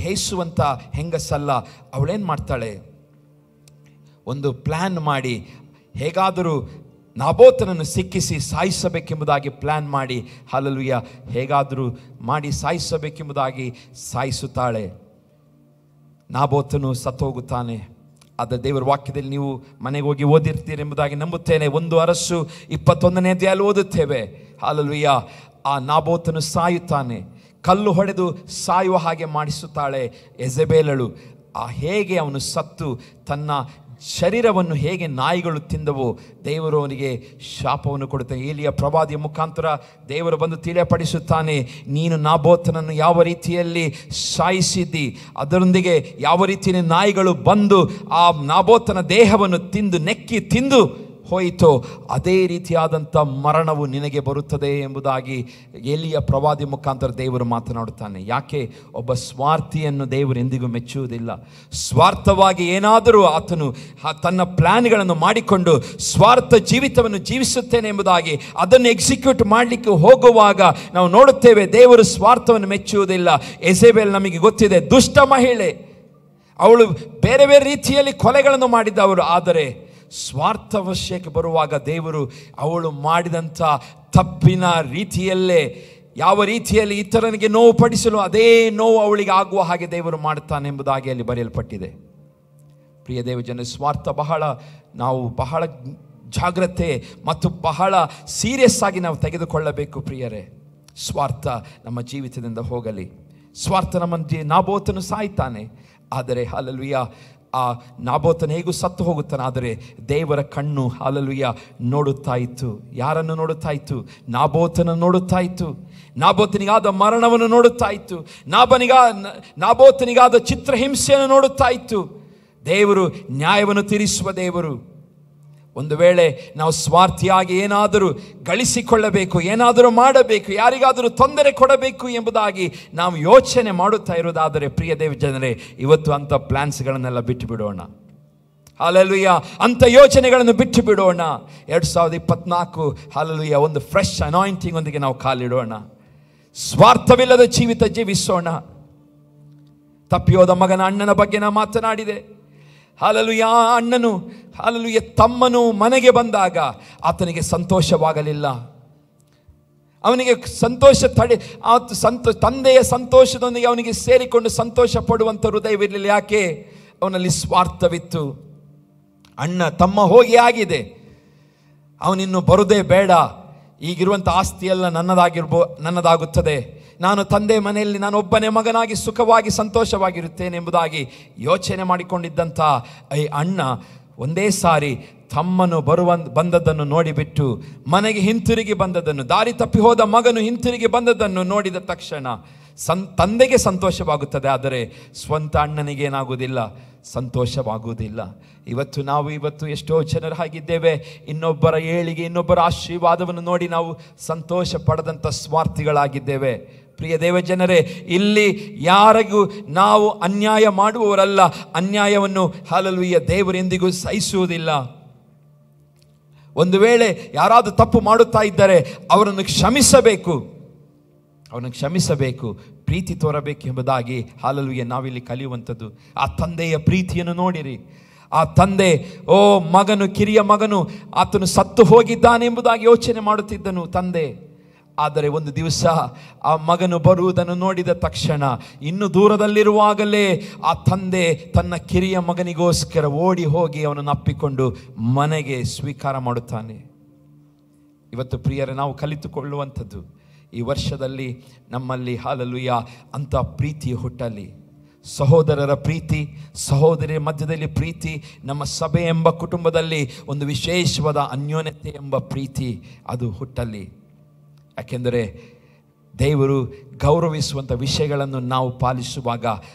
ಹೇಸುವಂಥ ಹೆಂಗಸಲ್ಲ. ಅವಳೇನು ಮಾಡ್ತಾಳೆ? ಒಂದು ಪ್ಲ್ಯಾನ್ ಮಾಡಿ ಹೇಗಾದರೂ ನಾಬೋತನನ್ನು ಸಿಕ್ಕಿಸಿ ಸಾಯಿಸಬೇಕೆಂಬುದಾಗಿ ಪ್ಲ್ಯಾನ್ ಮಾಡಿ ಹೇಗಾದರೂ ಮಾಡಿ ಸಾಯಿಸಬೇಕೆಂಬುದಾಗಿ ಸಾಯಿಸುತ್ತಾಳೆ. ನಾಬೋತನು ಸತ್ತೋಗುತ್ತಾನೆ. ಆದರೆ ದೇವರ ವಾಕ್ಯದಲ್ಲಿ ನೀವು ಮನೆಗೆ ಹೋಗಿ ಓದಿರ್ತೀರಿ ಎಂಬುದಾಗಿ ನಂಬುತ್ತೇನೆ. 1 ಅರಸು 21ನೇ ಅಧ್ಯಾಯದಲ್ಲಿ ಓದುತ್ತೇವೆ. ಹಲ್ಲೆಲೂಯಾ. ಆ ನಾಬೋತನು ಸಾಯುತ್ತಾನೆ. ಕಲ್ಲು ಹೊಡೆದು ಸಾಯುವ ಹಾಗೆ ಮಾಡಿಸುತ್ತಾಳೆ ಯೆಜೆಬೇಲಳು. ಹೇಗೆ ಅವನು ಸತ್ತು ತನ್ನ ಶರೀರವನ್ನು ಹೇಗೆ ನಾಯಿಗಳು ತಿಂದವೋ ದೇವರು ಅವನಿಗೆ ಶಾಪವನ್ನು ಕೊಡುತ್ತಾನೆ. ಏಲಿಯ ಪ್ರವಾದಿಯ ಮುಖಾಂತರ ದೇವರು ಬಂದು ತಿಳಿಯಪಡಿಸುತ್ತಾನೆ, ನೀನು ನಾಬೋತನನ್ನು ಯಾವ ರೀತಿಯಲ್ಲಿ ಸಾಯಿಸಿದ್ದಿ, ಅದರೊಂದಿಗೆ ಯಾವ ರೀತಿಯಲ್ಲಿ ನಾಯಿಗಳು ಬಂದು ಆ ನಾಬೋತನ ದೇಹವನ್ನು ತಿಂದು ನೆಕ್ಕಿ ತಿಂದು ಹೋಯಿತೋ ಅದೇ ರೀತಿಯಾದಂಥ ಮರಣವು ನಿನಗೆ ಬರುತ್ತದೆ ಎಂಬುದಾಗಿ ಏಲಿಯ ಪ್ರವಾದಿ ಮುಖಾಂತರ ದೇವರು ಮಾತನಾಡುತ್ತಾನೆ. ಯಾಕೆ? ಒಬ್ಬ ಸ್ವಾರ್ಥಿಯನ್ನು ದೇವರು ಎಂದಿಗೂ ಮೆಚ್ಚುವುದಿಲ್ಲ. ಸ್ವಾರ್ಥವಾಗಿ ಏನಾದರೂ ಆತನು ತನ್ನ ಪ್ಲ್ಯಾನ್ಗಳನ್ನು ಮಾಡಿಕೊಂಡು ಸ್ವಾರ್ಥ ಜೀವಿತವನ್ನು ಜೀವಿಸುತ್ತೇನೆ ಎಂಬುದಾಗಿ ಅದನ್ನು ಎಕ್ಸಿಕ್ಯೂಟ್ ಮಾಡಲಿಕ್ಕೆ ಹೋಗುವಾಗ ನಾವು ನೋಡುತ್ತೇವೆ, ದೇವರು ಸ್ವಾರ್ಥವನ್ನು ಮೆಚ್ಚುವುದಿಲ್ಲ. ಯೆಜೆಬೇಲ್ ನಮಗೆ ಗೊತ್ತಿದೆ, ದುಷ್ಟ ಮಹಿಳೆ. ಅವಳು ಬೇರೆ ಬೇರೆ ರೀತಿಯಲ್ಲಿ ಕೊಲೆಗಳನ್ನು ಮಾಡಿದ್ದವರು. ಆದರೆ ಸ್ವಾರ್ಥವಶ್ಯಕ್ಕೆ ಬರುವಾಗ ದೇವರು ಅವಳು ಮಾಡಿದಂಥ ತಪ್ಪಿನ ರೀತಿಯಲ್ಲೇ ಯಾವ ರೀತಿಯಲ್ಲಿ ಇತರನಿಗೆ ನೋವು ಪಡಿಸಲು ಅದೇ ನೋವು ಅವಳಿಗೆ ಆಗುವ ಹಾಗೆ ದೇವರು ಮಾಡುತ್ತಾನೆ ಎಂಬುದಾಗಿ ಅಲ್ಲಿ ಬರೆಯಲ್ಪಟ್ಟಿದೆ. ಪ್ರಿಯ ದೇವಜನ, ಸ್ವಾರ್ಥ ನಾವು ಬಹಳ ಜಾಗ್ರತೆ ಮತ್ತು ಬಹಳ ಸೀರಿಯಸ್ ಆಗಿ ನಾವು ತೆಗೆದುಕೊಳ್ಳಬೇಕು ಪ್ರಿಯರೇ. ಸ್ವಾರ್ಥ ನಮ್ಮ ಜೀವಿತದಿಂದ ಹೋಗಲಿ. ಸ್ವಾರ್ಥ ನಮ್ಮ ನಾಬೋತನು ಸಾಯ್ತಾನೆ. ಆದರೆ ಹಲ್ಲೆಲೂಯಾ, ಆ ನಾಬೋತನು ಹೇಗೂ ಸತ್ತು ಹೋಗುತ್ತಾನೆ. ಆದರೆ ದೇವರ ಕಣ್ಣು ನೋಡುತ್ತಾ ಇತ್ತು. ಯಾರನ್ನು ನೋಡುತ್ತಾ ಇತ್ತು? ನಾಬೋತನನ್ನು ನೋಡುತ್ತಾ ಇತ್ತು. ನಾಬೋತನಿಗಾದ ಮರಣವನ್ನು ನೋಡುತ್ತಾ ಇತ್ತು. ನಾಬೋತನಿಗಾದ ಚಿತ್ರಹಿಂಸೆಯನ್ನು ನೋಡುತ್ತಾ ಇತ್ತು. ದೇವರು ನ್ಯಾಯವನ್ನು ತೀರಿಸುವ ದೇವರು. ಒಂದು ವೇಳೆ ನಾವು ಸ್ವಾರ್ಥಿಯಾಗಿ ಏನಾದರೂ ಗಳಿಸಿಕೊಳ್ಳಬೇಕು, ಏನಾದರೂ ಮಾಡಬೇಕು, ಯಾರಿಗಾದರೂ ತೊಂದರೆ ಕೊಡಬೇಕು ಎಂಬುದಾಗಿ ನಾವು ಯೋಚನೆ ಮಾಡುತ್ತಾ ಇರೋದಾದರೆ ಪ್ರಿಯ ದೇವ ಜನರೇ, ಇವತ್ತು ಅಂಥ ಪ್ಲ್ಯಾನ್ಸ್ಗಳನ್ನೆಲ್ಲ ಬಿಟ್ಟು ಬಿಡೋಣ. ಹಲ್ಲೆಲೂಯಾ. ಅಂಥ ಯೋಚನೆಗಳನ್ನು ಬಿಟ್ಟು ಬಿಡೋಣ. 2024 ಹಲ್ಲೆಲೂಯಾ ಒಂದು ಫ್ರೆಶ್ ಅನಾಯಿಂಟಿಂಗ್ ಒಂದಿಗೆ ನಾವು ಕಾಲಿಡೋಣ. ಸ್ವಾರ್ಥವಿಲ್ಲದ ಜೀವಿತ ಜೀವಿಸೋಣ. ತಪ್ಪಿಯೋದ ಮಗನ ಅಣ್ಣನ ಬಗ್ಗೆ ನಾನು ಮಾತನಾಡಿದೆ. ಹಲ್ಲೆಲೂಯಾ. ಅಣ್ಣನು ಹಲ್ಲೆಲೂಯಾ ತಮ್ಮನು ಮನೆಗೆ ಬಂದಾಗ ಆತನಿಗೆ ಸಂತೋಷವಾಗಲಿಲ್ಲ. ಅವನಿಗೆ ಸಂತೋಷ ತಂದೆಯ ಸಂತೋಷದೊಂದಿಗೆ ಅವನಿಗೆ ಸೇರಿಕೊಂಡು ಸಂತೋಷ ಪಡುವಂಥ ಹೃದಯವಿರಲಿಲ್ಲ. ಯಾಕೆ? ಅವನಲ್ಲಿ ಸ್ವಾರ್ಥವಿತ್ತು. ಅಣ್ಣ ತಮ್ಮ ಹೋಗಿ ಆಗಿದೆ, ಅವನಿನ್ನು ಬರುವುದೇ ಬೇಡ, ಈಗಿರುವಂಥ ಆಸ್ತಿಯೆಲ್ಲ ನನ್ನದಾಗುತ್ತದೆ, ನಾನು ತಂದೆ ಮನೆಯಲ್ಲಿ ನಾನು ಒಬ್ಬನೇ ಮಗನಾಗಿ ಸುಖವಾಗಿ ಸಂತೋಷವಾಗಿರುತ್ತೇನೆ ಎಂಬುದಾಗಿ ಯೋಚನೆ ಮಾಡಿಕೊಂಡಿದ್ದಂಥ ಈ ಅಣ್ಣ ಒಂದೇ ಸಾರಿ ತಮ್ಮನು ಬಂದದ್ದನ್ನು ನೋಡಿಬಿಟ್ಟು ಮನೆಗೆ ಹಿಂತಿರುಗಿ ಬಂದದ್ದನ್ನು, ದಾರಿ ತಪ್ಪಿ ಹೋದ ಮಗನು ಹಿಂತಿರುಗಿ ಬಂದದ್ದನ್ನು ನೋಡಿದ ತಕ್ಷಣ ತಂದೆಗೆ ಸಂತೋಷವಾಗುತ್ತದೆ, ಆದರೆ ಸ್ವಂತ ಅಣ್ಣನಿಗೆ ಏನಾಗುವುದಿಲ್ಲ, ಸಂತೋಷವಾಗುವುದಿಲ್ಲ. ಇವತ್ತು ಎಷ್ಟೋ ಜನರು ಹಾಗಿದ್ದೇವೆ. ಇನ್ನೊಬ್ಬರ ಏಳಿಗೆ, ಇನ್ನೊಬ್ಬರ ಆಶೀರ್ವಾದವನ್ನು ನೋಡಿ ನಾವು ಸಂತೋಷ ಪಡೆದಂಥ ಸ್ವಾರ್ಥಿಗಳಾಗಿದ್ದೇವೆ. ಪ್ರಿಯ ದೇವ ಜನರೇ, ಇಲ್ಲಿ ಯಾರಿಗೂ ನಾವು ಅನ್ಯಾಯ ಮಾಡುವವರಲ್ಲ. ಅನ್ಯಾಯವನ್ನು ಹಲ್ಲೆಲೂಯಾ ದೇವರು ಎಂದಿಗೂ ಸಹಿಸುವುದಿಲ್ಲ. ಒಂದು ವೇಳೆ ಯಾರಾದರೂ ತಪ್ಪು ಮಾಡುತ್ತಾ ಇದ್ದರೆ ಅವರನ್ನು ಕ್ಷಮಿಸಬೇಕು, ಪ್ರೀತಿ ತೋರಬೇಕು ಎಂಬುದಾಗಿ ಹಲ್ಲೆಲೂಯಾ ನಾವಿಲ್ಲಿ ಕಲಿಯುವಂಥದ್ದು. ಆ ತಂದೆಯ ಪ್ರೀತಿಯನ್ನು ನೋಡಿರಿ. ಆ ತಂದೆ, ಮಗನು, ಕಿರಿಯ ಮಗನು ಆತನು ಸತ್ತು ಹೋಗಿದ್ದಾನೆ ಎಂಬುದಾಗಿ ಯೋಚನೆ ಮಾಡುತ್ತಿದ್ದನು ತಂದೆ. ಆದರೆ ಒಂದು ದಿವಸ ಆ ಮಗನು ಬರುವುದನ್ನು ನೋಡಿದ ತಕ್ಷಣ, ಇನ್ನು ದೂರದಲ್ಲಿರುವಾಗಲೇ ಆ ತಂದೆ ತನ್ನ ಕಿರಿಯ ಮಗನಿಗೋಸ್ಕರ ಓಡಿ ಹೋಗಿ ಅವನನ್ನು ಅಪ್ಪಿಕೊಂಡು ಮನೆಗೆ ಸ್ವೀಕಾರ ಮಾಡುತ್ತಾನೆ. ಇವತ್ತು ಪ್ರಿಯರೇ, ನಾವು ಕಲಿತುಕೊಳ್ಳುವಂಥದ್ದು ಈ ವರ್ಷದಲ್ಲಿ ನಮ್ಮಲ್ಲಿ ಹಲ್ಲೆಲೂಯಾ ಅಂಥ ಪ್ರೀತಿ ಹುಟ್ಟಲಿ. ಸಹೋದರರ ಪ್ರೀತಿ, ಸಹೋದರಿಯರ ಮಧ್ಯದಲ್ಲಿ ಪ್ರೀತಿ, ನಮ್ಮ ಸಭೆ ಎಂಬ ಕುಟುಂಬದಲ್ಲಿ ಒಂದು ವಿಶೇಷವಾದ ಅನ್ಯೋನ್ಯತೆ ಎಂಬ ಪ್ರೀತಿ ಅದು ಹುಟ್ಟಲಿ. ಯಾಕೆಂದರೆ ದೇವರು ಗೌರವಿಸುವಂಥ ವಿಷಯಗಳನ್ನು ನಾವು ಪಾಲಿಸುವಾಗ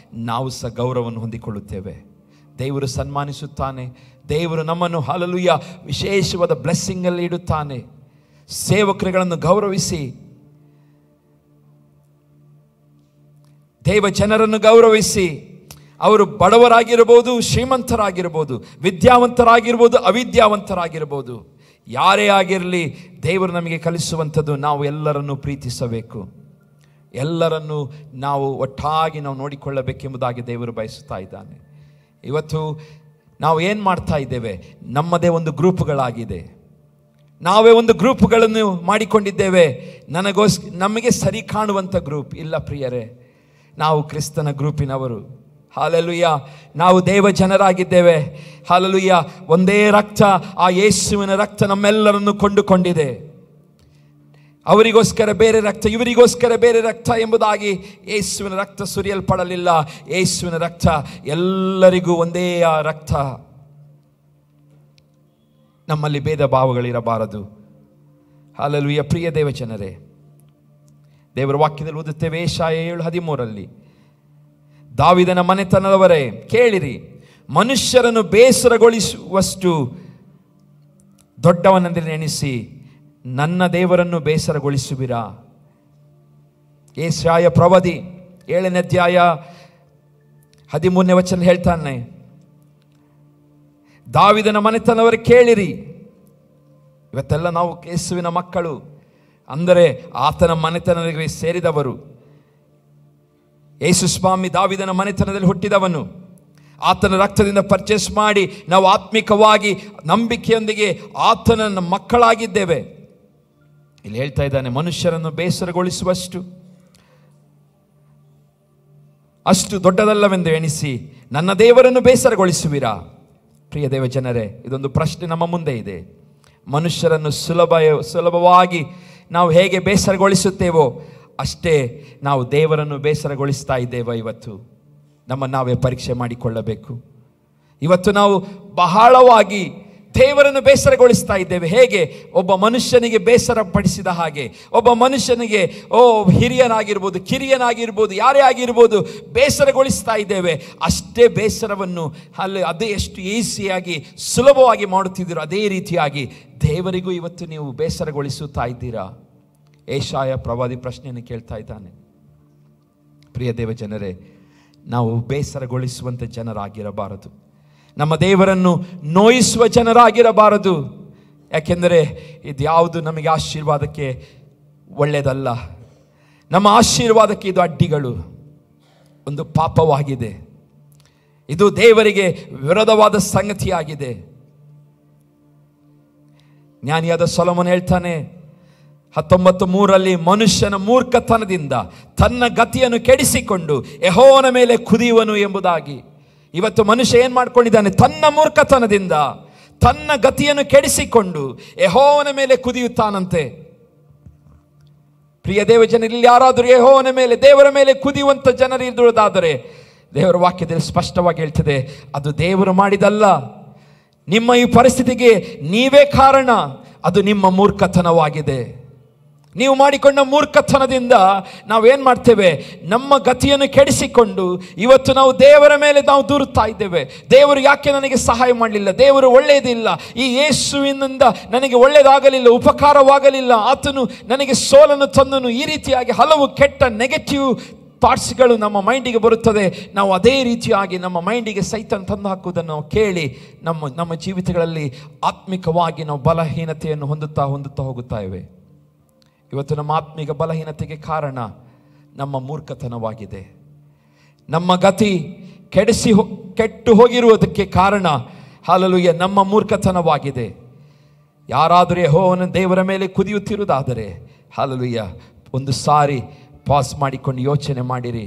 ನಾವು ಸಹ ಗೌರವವನ್ನು ಹೊಂದಿಕೊಳ್ಳುತ್ತೇವೆ. ದೇವರು ಸನ್ಮಾನಿಸುತ್ತಾನೆ. ದೇವರು ನಮ್ಮನ್ನು ಹಲ್ಲೆಲೂಯಾ ವಿಶೇಷವಾದ ಬ್ಲೆಸ್ಸಿಂಗಲ್ಲಿ ಇಡುತ್ತಾನೆ. ಸೇವಕರುಗಳನ್ನು ಗೌರವಿಸಿ, ದೇವ ಜನರನ್ನು ಗೌರವಿಸಿ, ಅವರು ಬಡವರಾಗಿರ್ಬೋದು, ಶ್ರೀಮಂತರಾಗಿರ್ಬೋದು, ವಿದ್ಯಾವಂತರಾಗಿರ್ಬೋದು, ಅವಿದ್ಯಾವಂತರಾಗಿರ್ಬೋದು, ಯಾರೇ ಆಗಿರಲಿ, ದೇವರು ನಮಗೆ ಕಲಿಸುವಂಥದ್ದು ನಾವು ಎಲ್ಲರನ್ನು ಪ್ರೀತಿಸಬೇಕು, ಎಲ್ಲರನ್ನು ನಾವು ಒಟ್ಟಾಗಿ ನಾವು ನೋಡಿಕೊಳ್ಳಬೇಕೆಂಬುದಾಗಿ ದೇವರು ಬಯಸುತ್ತಾ ಇದ್ದಾನೆ. ಇವತ್ತು ನಾವು ಏನು ಮಾಡ್ತಾ ಇದ್ದೇವೆ? ನಮ್ಮದೇ ಒಂದು ಗ್ರೂಪ್ಗಳಾಗಿದೆ. ನಾವೇ ಒಂದು ಗ್ರೂಪ್ಗಳನ್ನು ಮಾಡಿಕೊಂಡಿದ್ದೇವೆ. ನಮಗೆ ಸರಿ ಕಾಣುವಂಥ ಗ್ರೂಪ್ ಇಲ್ಲ ಪ್ರಿಯರೇ. ನಾವು ಕ್ರಿಸ್ತನ ಗ್ರೂಪಿನವರು. ಹಲ್ಲೆಲೂಯಾ. ನಾವು ದೇವ ಜನರಾಗಿದ್ದೇವೆ. ಹಲ್ಲೆಲೂಯಾ. ಒಂದೇ ರಕ್ತ, ಆ ಯೇಸುವಿನ ರಕ್ತ ನಮ್ಮೆಲ್ಲರನ್ನು ಕೊಂಡುಕೊಂಡಿದೆ. ಅವರಿಗೋಸ್ಕರ ಬೇರೆ ರಕ್ತ, ಇವರಿಗೋಸ್ಕರ ಬೇರೆ ರಕ್ತ ಎಂಬುದಾಗಿ ಯೇಸುವಿನ ರಕ್ತ ಸುರಿಯಲ್ಪಡಲಿಲ್ಲ. ಯೇಸುವಿನ ರಕ್ತ ಎಲ್ಲರಿಗೂ ಒಂದೇ ಆ ರಕ್ತ. ನಮ್ಮಲ್ಲಿ ಭೇದ ಭಾವಗಳಿರಬಾರದು. ಹಲ್ಲೆಲೂಯಾ. ಪ್ರಿಯ ದೇವ ಜನರೇ, ದೇವರ ವಾಕ್ಯದಲ್ಲಿ ಓದುತ್ತೇವೆ, ಯೆಶಾಯ 7:13, ದಾವೀದನ ಮನೆತನದವರೇ ಕೇಳಿರಿ, ಮನುಷ್ಯರನ್ನು ಬೇಸರಗೊಳಿಸುವಷ್ಟು ದೊಡ್ಡವನೆಂದು ನೆನೆಸಿ ನನ್ನ ದೇವರನ್ನು ಬೇಸರಗೊಳಿಸುವಿರಾ? ಯೆಶಾಯ ಪ್ರವಾದಿ 7ನೇ ಅಧ್ಯಾಯ 13ನೇ ವಚನ ಹೇಳ್ತಾನೆ, ದಾವೀದನ ಮನೆತನವರು ಕೇಳಿರಿ. ಇವತ್ತೆಲ್ಲ ನಾವು ಯೇಸುವಿನ ಮಕ್ಕಳು, ಅಂದರೆ ಆತನ ಮನೆತನಕ್ಕೆ ಸೇರಿದವರು. ಯೇಸು ಸ್ವಾಮಿ ದಾವೀದನ ಮನೆತನದಲ್ಲಿ ಹುಟ್ಟಿದವನು. ಆತನ ರಕ್ತದಿಂದ ಪರ್ಚೇಸ್ ಮಾಡಿ ನಾವು ಆತ್ಮಿಕವಾಗಿ ನಂಬಿಕೆಯೊಂದಿಗೆ ಆತನ ಮಕ್ಕಳಾಗಿದ್ದೇವೆ. ಇಲ್ಲಿ ಹೇಳ್ತಾ ಇದ್ದಾನೆ, ಮನುಷ್ಯರನ್ನು ಬೇಸರಗೊಳಿಸುವಷ್ಟು ಅಷ್ಟು ದೊಡ್ಡದಲ್ಲವೆಂದು ಎಣಿಸಿ ನನ್ನ ದೇವರನ್ನು ಬೇಸರಗೊಳಿಸುವಿರಾ? ಪ್ರಿಯ ದೇವ ಜನರೇ, ಇದೊಂದು ಪ್ರಶ್ನೆ ನಮ್ಮ ಮುಂದೆ ಇದೆ. ಮನುಷ್ಯರನ್ನು ಸುಲಭವಾಗಿ ನಾವು ಹೇಗೆ ಬೇಸರಗೊಳಿಸುತ್ತೇವೋ ಅಷ್ಟೇ ನಾವು ದೇವರನ್ನು ಬೇಸರಗೊಳಿಸ್ತಾ ಇದ್ದೇವೆ. ಇವತ್ತು ನಾವೇ ಪರೀಕ್ಷೆ ಮಾಡಿಕೊಳ್ಳಬೇಕು. ಇವತ್ತು ನಾವು ಬಹಳವಾಗಿ ದೇವರನ್ನು ಬೇಸರಗೊಳಿಸ್ತಾ ಇದ್ದೇವೆ. ಹೇಗೆ? ಒಬ್ಬ ಮನುಷ್ಯನಿಗೆ ಬೇಸರ ಪಡಿಸಿದ ಹಾಗೆ, ಒಬ್ಬ ಮನುಷ್ಯನಿಗೆ ಹಿರಿಯನಾಗಿರ್ಬೋದು, ಕಿರಿಯನಾಗಿರ್ಬೋದು, ಯಾರೇ ಆಗಿರ್ಬೋದು, ಬೇಸರಗೊಳಿಸ್ತಾ ಇದ್ದೇವೆ. ಅಷ್ಟೇ ಬೇಸರವನ್ನು ಅದೇ ಎಷ್ಟು ಈಸಿಯಾಗಿ ಸುಲಭವಾಗಿ ಮಾಡುತ್ತಿದ್ದೀರೋ ಅದೇ ರೀತಿಯಾಗಿ ದೇವರಿಗೂ ಇವತ್ತು ನೀವು ಬೇಸರಗೊಳಿಸುತ್ತಾ ಇದ್ದೀರಾ? ಯೆಶಾಯ ಪ್ರವಾದಿ ಪ್ರಶ್ನೆಯನ್ನು ಕೇಳ್ತಾ ಇದ್ದಾನೆ. ಪ್ರಿಯ ದೇವ ಜನರೇ, ನಾವು ಬೇಸರಗೊಳಿಸುವಂಥ ಜನರಾಗಿರಬಾರದು. ನಮ್ಮ ದೇವರನ್ನು ನೋಯಿಸುವ ಜನರಾಗಿರಬಾರದು. ಯಾಕೆಂದರೆ ಇದು ಯಾವುದು ನಮಗೆ ಆಶೀರ್ವಾದಕ್ಕೆ ಒಳ್ಳೆಯದಲ್ಲ. ನಮ್ಮ ಆಶೀರ್ವಾದಕ್ಕೆ ಇದು ಅಡ್ಡಿಗಳು, ಒಂದು ಪಾಪವಾಗಿದೆ. ಇದು ದೇವರಿಗೆ ವಿರೋಧವಾದ ಸಂಗತಿಯಾಗಿದೆ. ಜ್ಞಾನಿಯಾದ ಸೊಲೊಮೋನ ಹೇಳ್ತಾನೆ 19:3 ಮನುಷ್ಯನ ಮೂರ್ಖತನದಿಂದ ತನ್ನ ಗತಿಯನ್ನು ಕೆಡಿಸಿಕೊಂಡು ಯೆಹೋವನ ಮೇಲೆ ಕುದಿಯುವನು ಎಂಬುದಾಗಿ. ಇವತ್ತು ಮನುಷ್ಯ ಏನು ಮಾಡ್ಕೊಂಡಿದ್ದಾನೆ? ತನ್ನ ಮೂರ್ಖತನದಿಂದ ತನ್ನ ಗತಿಯನ್ನು ಕೆಡಿಸಿಕೊಂಡು ಯೆಹೋವನ ಮೇಲೆ ಕುದಿಯುತ್ತಾನಂತೆ. ಪ್ರಿಯ ದೇವಜನರಲ್ಲಿ ಯಾರಾದರೂ ಯೆಹೋವನ ಮೇಲೆ, ದೇವರ ಮೇಲೆ ಕುದಿಯುವಂಥ ಜನರು ಇರುವುದಾದರೆ ದೇವರ ವಾಕ್ಯದಲ್ಲಿ ಸ್ಪಷ್ಟವಾಗಿ ಹೇಳ್ತದೆ, ಅದು ದೇವರು ಮಾಡಿದಲ್ಲ. ನಿಮ್ಮ ಈ ಪರಿಸ್ಥಿತಿಗೆ ನೀವೇ ಕಾರಣ. ಅದು ನಿಮ್ಮ ಮೂರ್ಖತನವಾಗಿದೆ. ನೀವು ಮಾಡಿಕೊಂಡ ಮೂರ್ಖತನದಿಂದ ನಾವೇನು ಮಾಡ್ತೇವೆ? ನಮ್ಮ ಗತಿಯನ್ನು ಕೆಡಿಸಿಕೊಂಡು ಇವತ್ತು ನಾವು ದೇವರ ಮೇಲೆ ನಾವು ದೂರುತ್ತಾ ಇದ್ದೇವೆ. ದೇವರು ಯಾಕೆ ನನಗೆ ಸಹಾಯ ಮಾಡಲಿಲ್ಲ? ದೇವರು ಒಳ್ಳೆಯದಿಲ್ಲ. ಈ ಯೇಸುವಿನಿಂದ ನನಗೆ ಒಳ್ಳೆಯದಾಗಲಿಲ್ಲ, ಉಪಕಾರವಾಗಲಿಲ್ಲ, ಆತನು ನನಗೆ ಸೋಲನ್ನು ತಂದನು. ಈ ರೀತಿಯಾಗಿ ಹಲವು ಕೆಟ್ಟ ನೆಗೆಟಿವ್ ಥಾಟ್ಸ್ಗಳು ನಮ್ಮ ಮೈಂಡಿಗೆ ಬರುತ್ತದೆ. ನಾವು ಅದೇ ರೀತಿಯಾಗಿ ನಮ್ಮ ಮೈಂಡಿಗೆ ಸೈತಾನ ತಂದು ಹಾಕುವುದನ್ನು ನಾವು ಕೇಳಿ ನಮ್ಮ ಜೀವಿತಗಳಲ್ಲಿ ಆತ್ಮಿಕವಾಗಿ ನಾವು ಬಲಹೀನತೆಯನ್ನು ಹೊಂದುತ್ತಾ ಹೋಗುತ್ತಾ ಇವೆ. ಇವತ್ತು ನಮ್ಮ ಆತ್ಮಿಕ ಬಲಹೀನತೆಗೆ ಕಾರಣ ನಮ್ಮ ಮೂರ್ಖತನವಾಗಿದೆ. ನಮ್ಮ ಗತಿ ಕೆಟ್ಟು ಹೋಗಿರುವುದಕ್ಕೆ ಕಾರಣ ಹಲ್ಲೆಲೂಯಾ ನಮ್ಮ ಮೂರ್ಖತನವಾಗಿದೆ. ಯಾರಾದರೂ ಯೆಹೋವನ ದೇವರ ಮೇಲೆ ಕುದಿಯುತ್ತಿರುವುದಾದರೆ ಹಲ್ಲೆಲೂಯಾ ಒಂದು ಸಾರಿ ಪಾಸ್ ಮಾಡಿಕೊಂಡು ಯೋಚನೆ ಮಾಡಿರಿ.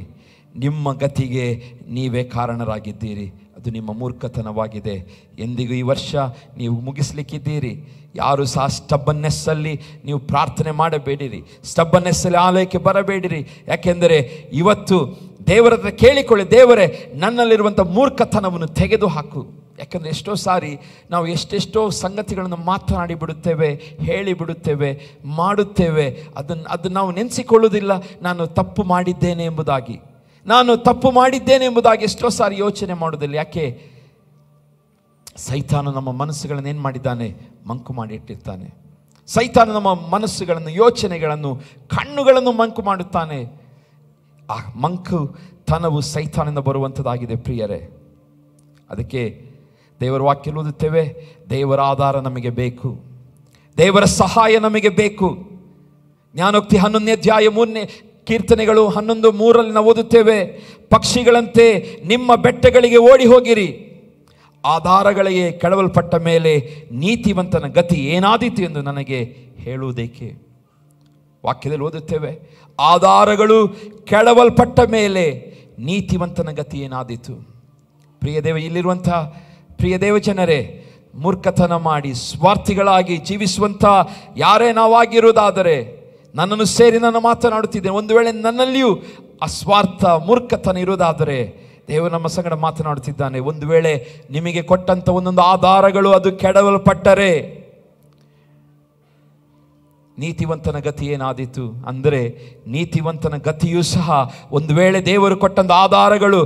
ನಿಮ್ಮ ಗತಿಗೆ ನೀವೇ ಕಾರಣರಾಗಿದ್ದೀರಿ. ಅದು ನಿಮ್ಮ ಮೂರ್ಖತನವಾಗಿದೆ. ಎಂದಿಗೂ ಈ ವರ್ಷ ನೀವು ಮುಗಿಸ್ಲಿಕ್ಕಿದ್ದೀರಿ. ಯಾರು ಸಹ ಸ್ಟಬ್ಬನ್ನೆಸ್ಸಲ್ಲಿ ನೀವು ಪ್ರಾರ್ಥನೆ ಮಾಡಬೇಡಿರಿ, ಸ್ಟಬ್ಬನ್ನೆಸ್ಸಲ್ಲಿ ಆಲಯಕ್ಕೆ ಬರಬೇಡಿರಿ. ಯಾಕೆಂದರೆ ಇವತ್ತು ದೇವರ ಹತ್ರ ಕೇಳಿಕೊಳ್ಳಿ, ದೇವರೇ ನನ್ನಲ್ಲಿರುವಂಥ ಮೂರ್ಖತನವನ್ನು ತೆಗೆದು ಹಾಕು. ಯಾಕಂದರೆ ಎಷ್ಟೋ ಸಾರಿ ನಾವು ಎಷ್ಟೆಷ್ಟೋ ಸಂಗತಿಗಳನ್ನು ಮಾತನಾಡಿ ಬಿಡುತ್ತೇವೆ, ಹೇಳಿಬಿಡುತ್ತೇವೆ, ಮಾಡುತ್ತೇವೆ. ಅದು ನಾವು ನೆನೆಸಿಕೊಳ್ಳುವುದಿಲ್ಲ. ನಾನು ತಪ್ಪು ಮಾಡಿದ್ದೇನೆ ಎಂಬುದಾಗಿ ಎಷ್ಟೋ ಸಾರಿ ಯೋಚನೆ ಮಾಡೋದಿಲ್ಲ. ಯಾಕೆ? ಸೈತಾನ ನಮ್ಮ ಮನಸ್ಸುಗಳನ್ನು ಏನು ಮಾಡಿದ್ದಾನೆ? ಮಂಕು ಮಾಡಿ ಇಟ್ಟಿರ್ತಾನೆ. ಸೈತಾನ ನಮ್ಮ ಮನಸ್ಸುಗಳನ್ನು, ಯೋಚನೆಗಳನ್ನು, ಕಣ್ಣುಗಳನ್ನು ಮಂಕು ಮಾಡುತ್ತಾನೆ. ಆ ಮಂಕು ತನವು ಸೈತಾನಿಂದ ಬರುವಂಥದ್ದಾಗಿದೆ ಪ್ರಿಯರೇ. ಅದಕ್ಕೆ ದೇವರ ವಾಕ್ಯ ಓದುತ್ತೇವೆ, ದೇವರ ಆಧಾರ ನಮಗೆ ಬೇಕು, ದೇವರ ಸಹಾಯ ನಮಗೆ ಬೇಕು. ಜ್ಞಾನೋಕ್ತಿ 11ನೇ ಅಧ್ಯಾಯ 3ನೇ ಕೀರ್ತನೆಗಳು 11:3 ನಾವು ಓದುತ್ತೇವೆ, ಪಕ್ಷಿಗಳಂತೆ ನಿಮ್ಮ ಬೆಟ್ಟಗಳಿಗೆ ಓಡಿ ಹೋಗಿರಿ, ಆಧಾರಗಳಿಗೆ ಕೆಡವಲ್ಪಟ್ಟ ಮೇಲೆ ನೀತಿವಂತನ ಗತಿ ಏನಾದೀತು ಎಂದು ನನಗೆ ಹೇಳುವುದೇಕೆ. ವಾಕ್ಯದಲ್ಲಿ ಓದುತ್ತೇವೆ, ಆಧಾರಗಳು ಕೆಡವಲ್ಪಟ್ಟ ಮೇಲೆ ನೀತಿವಂತನ ಗತಿ ಏನಾದೀತು. ಇಲ್ಲಿರುವಂಥ ಪ್ರಿಯ ದೇವಜನರೇ, ಮೂರ್ಖತನ ಮಾಡಿ ಸ್ವಾರ್ಥಿಗಳಾಗಿ ಜೀವಿಸುವಂಥ ಯಾರೇ ನಾವಾಗಿರುವುದಾದರೆ, ನನ್ನನ್ನು ಸೇರಿ ನಾನು ಮಾತನಾಡುತ್ತಿದ್ದೇನೆ, ಒಂದು ವೇಳೆ ನನ್ನಲ್ಲಿಯೂ ಅಸ್ವಾರ್ಥ ಮೂರ್ಖತನ ಇರುವುದಾದರೆ ದೇವರು ನಮ್ಮ ಸಂಗಡ ಮಾತನಾಡುತ್ತಿದ್ದಾನೆ. ಒಂದು ವೇಳೆ ನಿಮಗೆ ಕೊಟ್ಟಂಥ ಒಂದೊಂದು ಆಧಾರಗಳು ಅದು ಕೆಡವಲ್ಪಟ್ಟರೆ ನೀತಿವಂತನ ಗತಿ ಏನಾದೀತು ಅಂದರೆ, ನೀತಿವಂತನ ಗತಿಯೂ ಸಹ ಒಂದು ವೇಳೆ ದೇವರು ಕೊಟ್ಟಂಥ ಆಧಾರಗಳು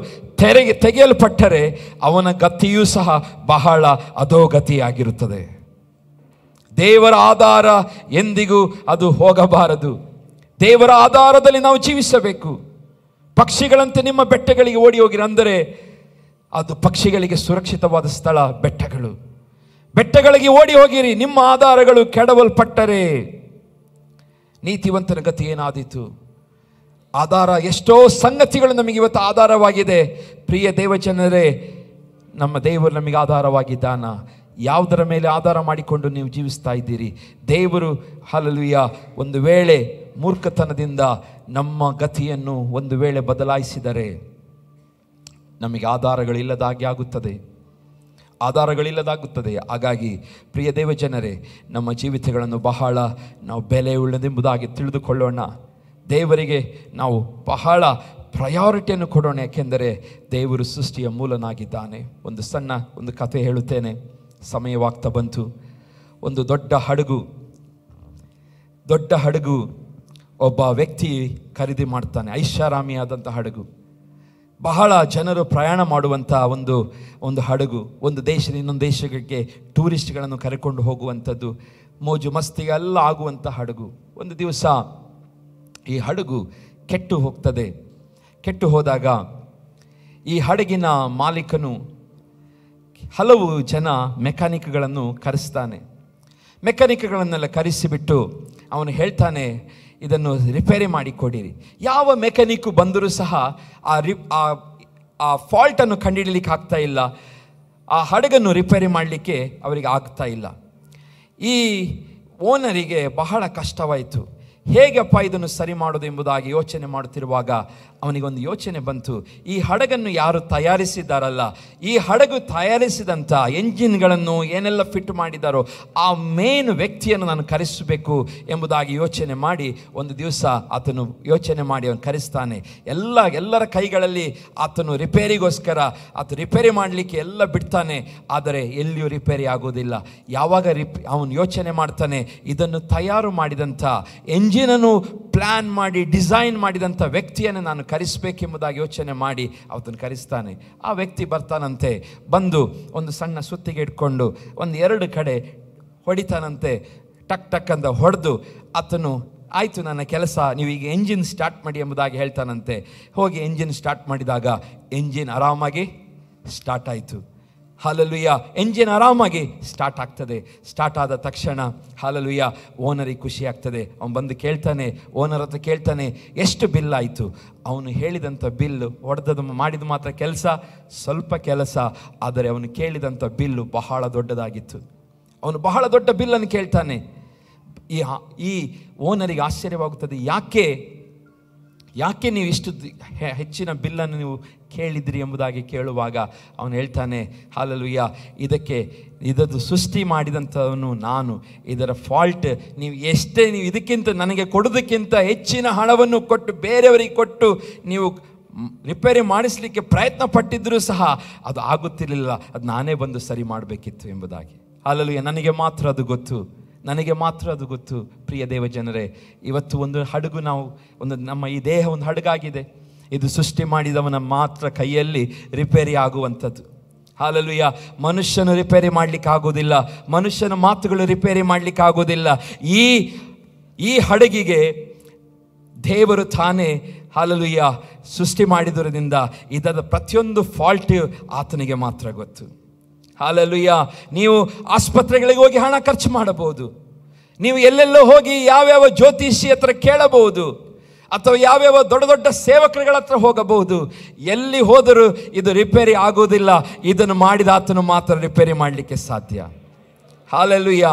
ತೆಗೆಯಲ್ಪಟ್ಟರೆ ಅವನ ಗತಿಯೂ ಸಹ ಬಹಳ ಅಧೋಗತಿಯಾಗಿರುತ್ತದೆ. ದೇವರ ಆಧಾರ ಎಂದಿಗೂ ಅದು ಹೋಗಬಾರದು. ದೇವರ ಆಧಾರದಲ್ಲಿ ನಾವು ಜೀವಿಸಬೇಕು. ಪಕ್ಷಿಗಳಂತೆ ನಿಮ್ಮ ಬೆಟ್ಟಗಳಿಗೆ ಓಡಿ ಹೋಗಿರಿ ಅಂದರೆ ಅದು ಪಕ್ಷಿಗಳಿಗೆ ಸುರಕ್ಷಿತವಾದ ಸ್ಥಳ ಬೆಟ್ಟಗಳಿಗೆ ಓಡಿ ಹೋಗಿರಿ. ನಿಮ್ಮ ಆಧಾರಗಳು ಕೆಡವಲ್ಪಟ್ಟರೆ ನೀತಿವಂತನ ಗತಿ ಏನಾದೀತು. ಆಧಾರ, ಎಷ್ಟೋ ಸಂಗತಿಗಳು ನಮಗೆ ಇವತ್ತು ಆಧಾರವಾಗಿದೆ. ಪ್ರಿಯ ದೇವಜನರೇ, ನಮ್ಮ ದೇವರು ನಮಗೆ ಆಧಾರವಾಗಿದ್ದಾನ. ಯಾವುದರ ಮೇಲೆ ಆಧಾರ ಮಾಡಿಕೊಂಡು ನೀವು ಜೀವಿಸ್ತಾ ಇದ್ದೀರಿ? ದೇವರು ಹಲ್ಲೆಲೂಯಾ ಒಂದು ವೇಳೆ ಮೂರ್ಖತನದಿಂದ ನಮ್ಮ ಗತಿಯನ್ನು ಒಂದು ವೇಳೆ ಬದಲಾಯಿಸಿದರೆ ನಮಗೆ ಆಧಾರಗಳಿಲ್ಲದಾಗಿ ಆಗುತ್ತದೆ. ಹಾಗಾಗಿ ಪ್ರಿಯ ದೇವಜನರೇ, ನಮ್ಮ ಜೀವಿತಗಳನ್ನು ಬಹಳ ನಾವು ಬೆಲೆ ಉಳ್ಳದೆಂಬುದಾಗಿ ತಿಳಿದುಕೊಳ್ಳೋಣ. ದೇವರಿಗೆ ನಾವು ಬಹಳ ಪ್ರಯಾರಿಟಿಯನ್ನು ಕೊಡೋಣ. ಯಾಕೆಂದರೆ ದೇವರು ಸೃಷ್ಟಿಯ ಮೂಲನಾಗಿದ್ದಾನೆ. ಒಂದು ಕಥೆ ಹೇಳುತ್ತೇನೆ, ಸಮಯವಾಗ್ತಾ ಬಂತು. ಒಂದು ದೊಡ್ಡ ಹಡಗು ಒಬ್ಬ ವ್ಯಕ್ತಿ ಖರೀದಿ ಮಾಡ್ತಾನೆ. ಐಷಾರಾಮಿಯಾದಂಥ ಹಡಗು, ಬಹಳ ಜನರು ಪ್ರಯಾಣ ಮಾಡುವಂಥ ಒಂದು ಹಡಗು, ಒಂದು ದೇಶದಿಂದ ಇನ್ನೊಂದು ದೇಶಕ್ಕೆ ಟೂರಿಸ್ಟ್ಗಳನ್ನು ಕರೆಕೊಂಡು ಹೋಗುವಂಥದ್ದು, ಮೋಜು ಮಸ್ತಿಗೆಲ್ಲ ಆಗುವಂಥ ಹಡಗು. ಒಂದು ದಿವಸ ಈ ಹಡಗು ಕೆಟ್ಟು ಹೋಗ್ತದೆ. ಕೆಟ್ಟು ಹೋದಾಗ ಈ ಹಡಗಿನ ಮಾಲೀಕನು ಹಲವು ಜನ ಮೆಕ್ಯಾನಿಕ್ಗಳನ್ನು ಕರೆಸ್ತಾನೆ. ಮೆಕ್ಯಾನಿಕ್ಗಳನ್ನೆಲ್ಲ ಕರೆಸಿಬಿಟ್ಟು ಅವನು ಹೇಳ್ತಾನೆ, ಇದನ್ನು ರಿಪೇರಿ ಮಾಡಿಕೊಡಿರಿ. ಯಾವ ಮೆಕ್ಯಾನಿಕ್ಕು ಬಂದರೂ ಸಹ ಆ ಫಾಲ್ಟನ್ನು ಕಂಡುಹಿಡಲಿಕ್ಕೆ ಆಗ್ತಾ ಇಲ್ಲ, ಆ ಹಡಗನ್ನು ರಿಪೇರಿ ಮಾಡಲಿಕ್ಕೆ ಅವರಿಗೆ ಆಗ್ತಾ ಇಲ್ಲ. ಈ ಓನರಿಗೆ ಬಹಳ ಕಷ್ಟವಾಯಿತು. ಹೇಗಪ್ಪ ಇದನ್ನು ಸರಿ ಮಾಡೋದು ಎಂಬುದಾಗಿ ಯೋಚನೆ ಮಾಡುತ್ತಿರುವಾಗ ಅವನಿಗೊಂದು ಯೋಚನೆ ಬಂತು. ಈ ಹಡಗನ್ನು ಯಾರು ತಯಾರಿಸಿದ್ದಾರಲ್ಲ, ಈ ಹಡಗು ತಯಾರಿಸಿದಂಥ ಎಂಜಿನ್ಗಳನ್ನು ಏನೆಲ್ಲ ಫಿಟ್ ಮಾಡಿದ್ದಾರೋ ಆ ಮೇನ್ ವ್ಯಕ್ತಿಯನ್ನು ನಾನು ಕರೆಸಬೇಕು ಎಂಬುದಾಗಿ ಯೋಚನೆ ಮಾಡಿ ಒಂದು ದಿವಸ ಆತನು ಯೋಚನೆ ಮಾಡಿ ಅವನು ಕರೆಸ್ತಾನೆ. ಎಲ್ಲರ ಕೈಗಳಲ್ಲಿ ಆತನು ರಿಪೇರಿಗೋಸ್ಕರ ಆತ ರಿಪೇರಿ ಮಾಡಲಿಕ್ಕೆ ಎಲ್ಲ ಬಿಡ್ತಾನೆ. ಆದರೆ ಎಲ್ಲಿಯೂ ರಿಪೇರಿ ಆಗೋದಿಲ್ಲ. ಯಾವಾಗ ಅವನು ಯೋಚನೆ ಮಾಡ್ತಾನೆ, ಇದನ್ನು ತಯಾರು ಮಾಡಿದಂಥ ಎಂಜಿನನ್ನು ಪ್ಲ್ಯಾನ್ ಮಾಡಿ ಡಿಸೈನ್ ಮಾಡಿದಂಥ ವ್ಯಕ್ತಿಯನ್ನು ನಾನು ಕರೆಸಬೇಕೆಂಬುದಾಗಿ ಯೋಚನೆ ಮಾಡಿ ಅವತನ್ನು ಕರೆಸ್ತಾನೆ. ಆ ವ್ಯಕ್ತಿ ಬರ್ತಾನಂತೆ. ಬಂದು ಒಂದು ಸಣ್ಣ ಸುತ್ತಿಗೆ ಇಟ್ಕೊಂಡು ಒಂದು 2 ಕಡೆ ಹೊಡಿತಾನಂತೆ. ಟಕ್ ಟಕ್ ಅಂತ ಹೊಡೆದು ಆತನು, ಆಯಿತು ನನ್ನ ಕೆಲಸ, ನೀವು ಈಗ ಎಂಜಿನ್ ಸ್ಟಾರ್ಟ್ ಮಾಡಿ ಎಂಬುದಾಗಿ ಹೇಳ್ತಾನಂತೆ. ಹೋಗಿ ಎಂಜಿನ್ ಸ್ಟಾರ್ಟ್ ಮಾಡಿದಾಗ ಎಂಜಿನ್ ಆರಾಮಾಗಿ ಸ್ಟಾರ್ಟ್ ಆಯಿತು. ಹಾಲೆಲೂಯ. ಎಂಜಿನ್ ಆರಾಮಾಗಿ ಸ್ಟಾರ್ಟ್ ಆಗ್ತದೆ. ಸ್ಟಾರ್ಟ್ ಆದ ತಕ್ಷಣ ಹಾಲೆಲೂಯ ಓನರಿಗೆ ಖುಷಿ ಆಗ್ತದೆ. ಅವನು ಬಂದು ಕೇಳ್ತಾನೆ, ಓನರ್ ಹತ್ರ ಕೇಳ್ತಾನೆ, ಎಷ್ಟು ಬಿಲ್ ಆಯಿತು? ಅವನು ಹೇಳಿದಂಥ ಬಿಲ್ಲು, ಮಾಡಿದ ಮಾತ್ರ ಕೆಲಸ ಸ್ವಲ್ಪ ಕೆಲಸ, ಆದರೆ ಅವನು ಕೇಳಿದಂಥ ಬಿಲ್ಲು ಬಹಳ ದೊಡ್ಡದಾಗಿತ್ತು. ಅವನು ಬಹಳ ದೊಡ್ಡ ಬಿಲ್ಲನ್ನು ಕೇಳ್ತಾನೆ. ಈ ಓನರಿಗೆ ಆಶ್ಚರ್ಯವಾಗುತ್ತದೆ. ಯಾಕೆ ನೀವು ಇಷ್ಟು ಹೆಚ್ಚಿನ ಬಿಲ್ಲನ್ನು ನೀವು ಕೇಳಿದ್ರಿ ಎಂಬುದಾಗಿ ಕೇಳುವಾಗ ಅವನು ಹೇಳ್ತಾನೆ, ಹಾಲೆಲೂಯ, ಇದನ್ನು ಸೃಷ್ಟಿ ಮಾಡಿದಂಥವನು ನಾನು. ಇದರ ಫಾಲ್ಟ್ ನೀವು ಇದಕ್ಕಿಂತ ನನಗೆ ಕೊಡೋದಕ್ಕಿಂತ ಹೆಚ್ಚಿನ ಹಣವನ್ನು ಕೊಟ್ಟು ಬೇರೆಯವರಿಗೆ ಕೊಟ್ಟು ನೀವು ರಿಪೇರಿ ಮಾಡಿಸಲಿಕ್ಕೆ ಪ್ರಯತ್ನ ಪಟ್ಟಿದ್ರೂ ಸಹ ಅದು ಆಗುತ್ತಿರಲಿಲ್ಲ. ಅದು ನಾನೇ ಬಂದು ಸರಿ ಮಾಡಬೇಕಿತ್ತು ಎಂಬುದಾಗಿ. ಹಾಲೆಲೂಯ. ನನಗೆ ಮಾತ್ರ ಅದು ಗೊತ್ತು. ಪ್ರಿಯ ದೇವ ಜನರೇ, ಇವತ್ತು ಒಂದು ಹಡಗು, ನಮ್ಮ ಈ ದೇಹ ಒಂದು ಹಡಗಾಗಿದೆ. ಇದು ಸೃಷ್ಟಿ ಮಾಡಿದವನ ಮಾತ್ರ ಕೈಯಲ್ಲಿ ರಿಪೇರಿ ಆಗುವಂಥದ್ದು. ಹಾಲೆಲೂಯ. ಮನುಷ್ಯನು ರಿಪೇರಿ ಮಾಡಲಿಕ್ಕೆ ಆಗೋದಿಲ್ಲ. ಮನುಷ್ಯನ ಮಾತುಗಳು ರಿಪೇರಿ ಮಾಡಲಿಕ್ಕೆ ಆಗೋದಿಲ್ಲ. ಈ ಹಡಗಿಗೆ ದೇವರು ತಾನೇ ಹಾಲೆಲೂಯ ಸೃಷ್ಟಿ ಮಾಡಿದುದರಿಂದ ಇದರ ಪ್ರತಿಯೊಂದು ಫಾಲ್ಟ್ ಆತನಿಗೆ ಮಾತ್ರ ಗೊತ್ತು. ಹಾಲೆಲೂಯ. ನೀವು ಆಸ್ಪತ್ರೆಗಳಿಗೆ ಹೋಗಿ ಹಣ ಖರ್ಚು ಮಾಡಬಹುದು. ನೀವು ಎಲ್ಲೆಲ್ಲೋ ಹೋಗಿ ಯಾವ್ಯಾವ ಜ್ಯೋತಿಷಿ ಹತ್ರ ಕೇಳಬಹುದು, ಅಥವಾ ಯಾವ್ಯಾವ ದೊಡ್ಡ ದೊಡ್ಡ ಸೇವಕರುಗಳ ಹತ್ರ ಹೋಗಬಹುದು. ಎಲ್ಲಿ ಹೋದರೂ ಇದು ರಿಪೇರಿ ಆಗುವುದಿಲ್ಲ. ಇದನ್ನು ಮಾಡಿದ ಆತನು ಮಾತ್ರ ರಿಪೇರಿ ಮಾಡಲಿಕ್ಕೆ ಸಾಧ್ಯ. ಹಾಲೆಲೂಯ.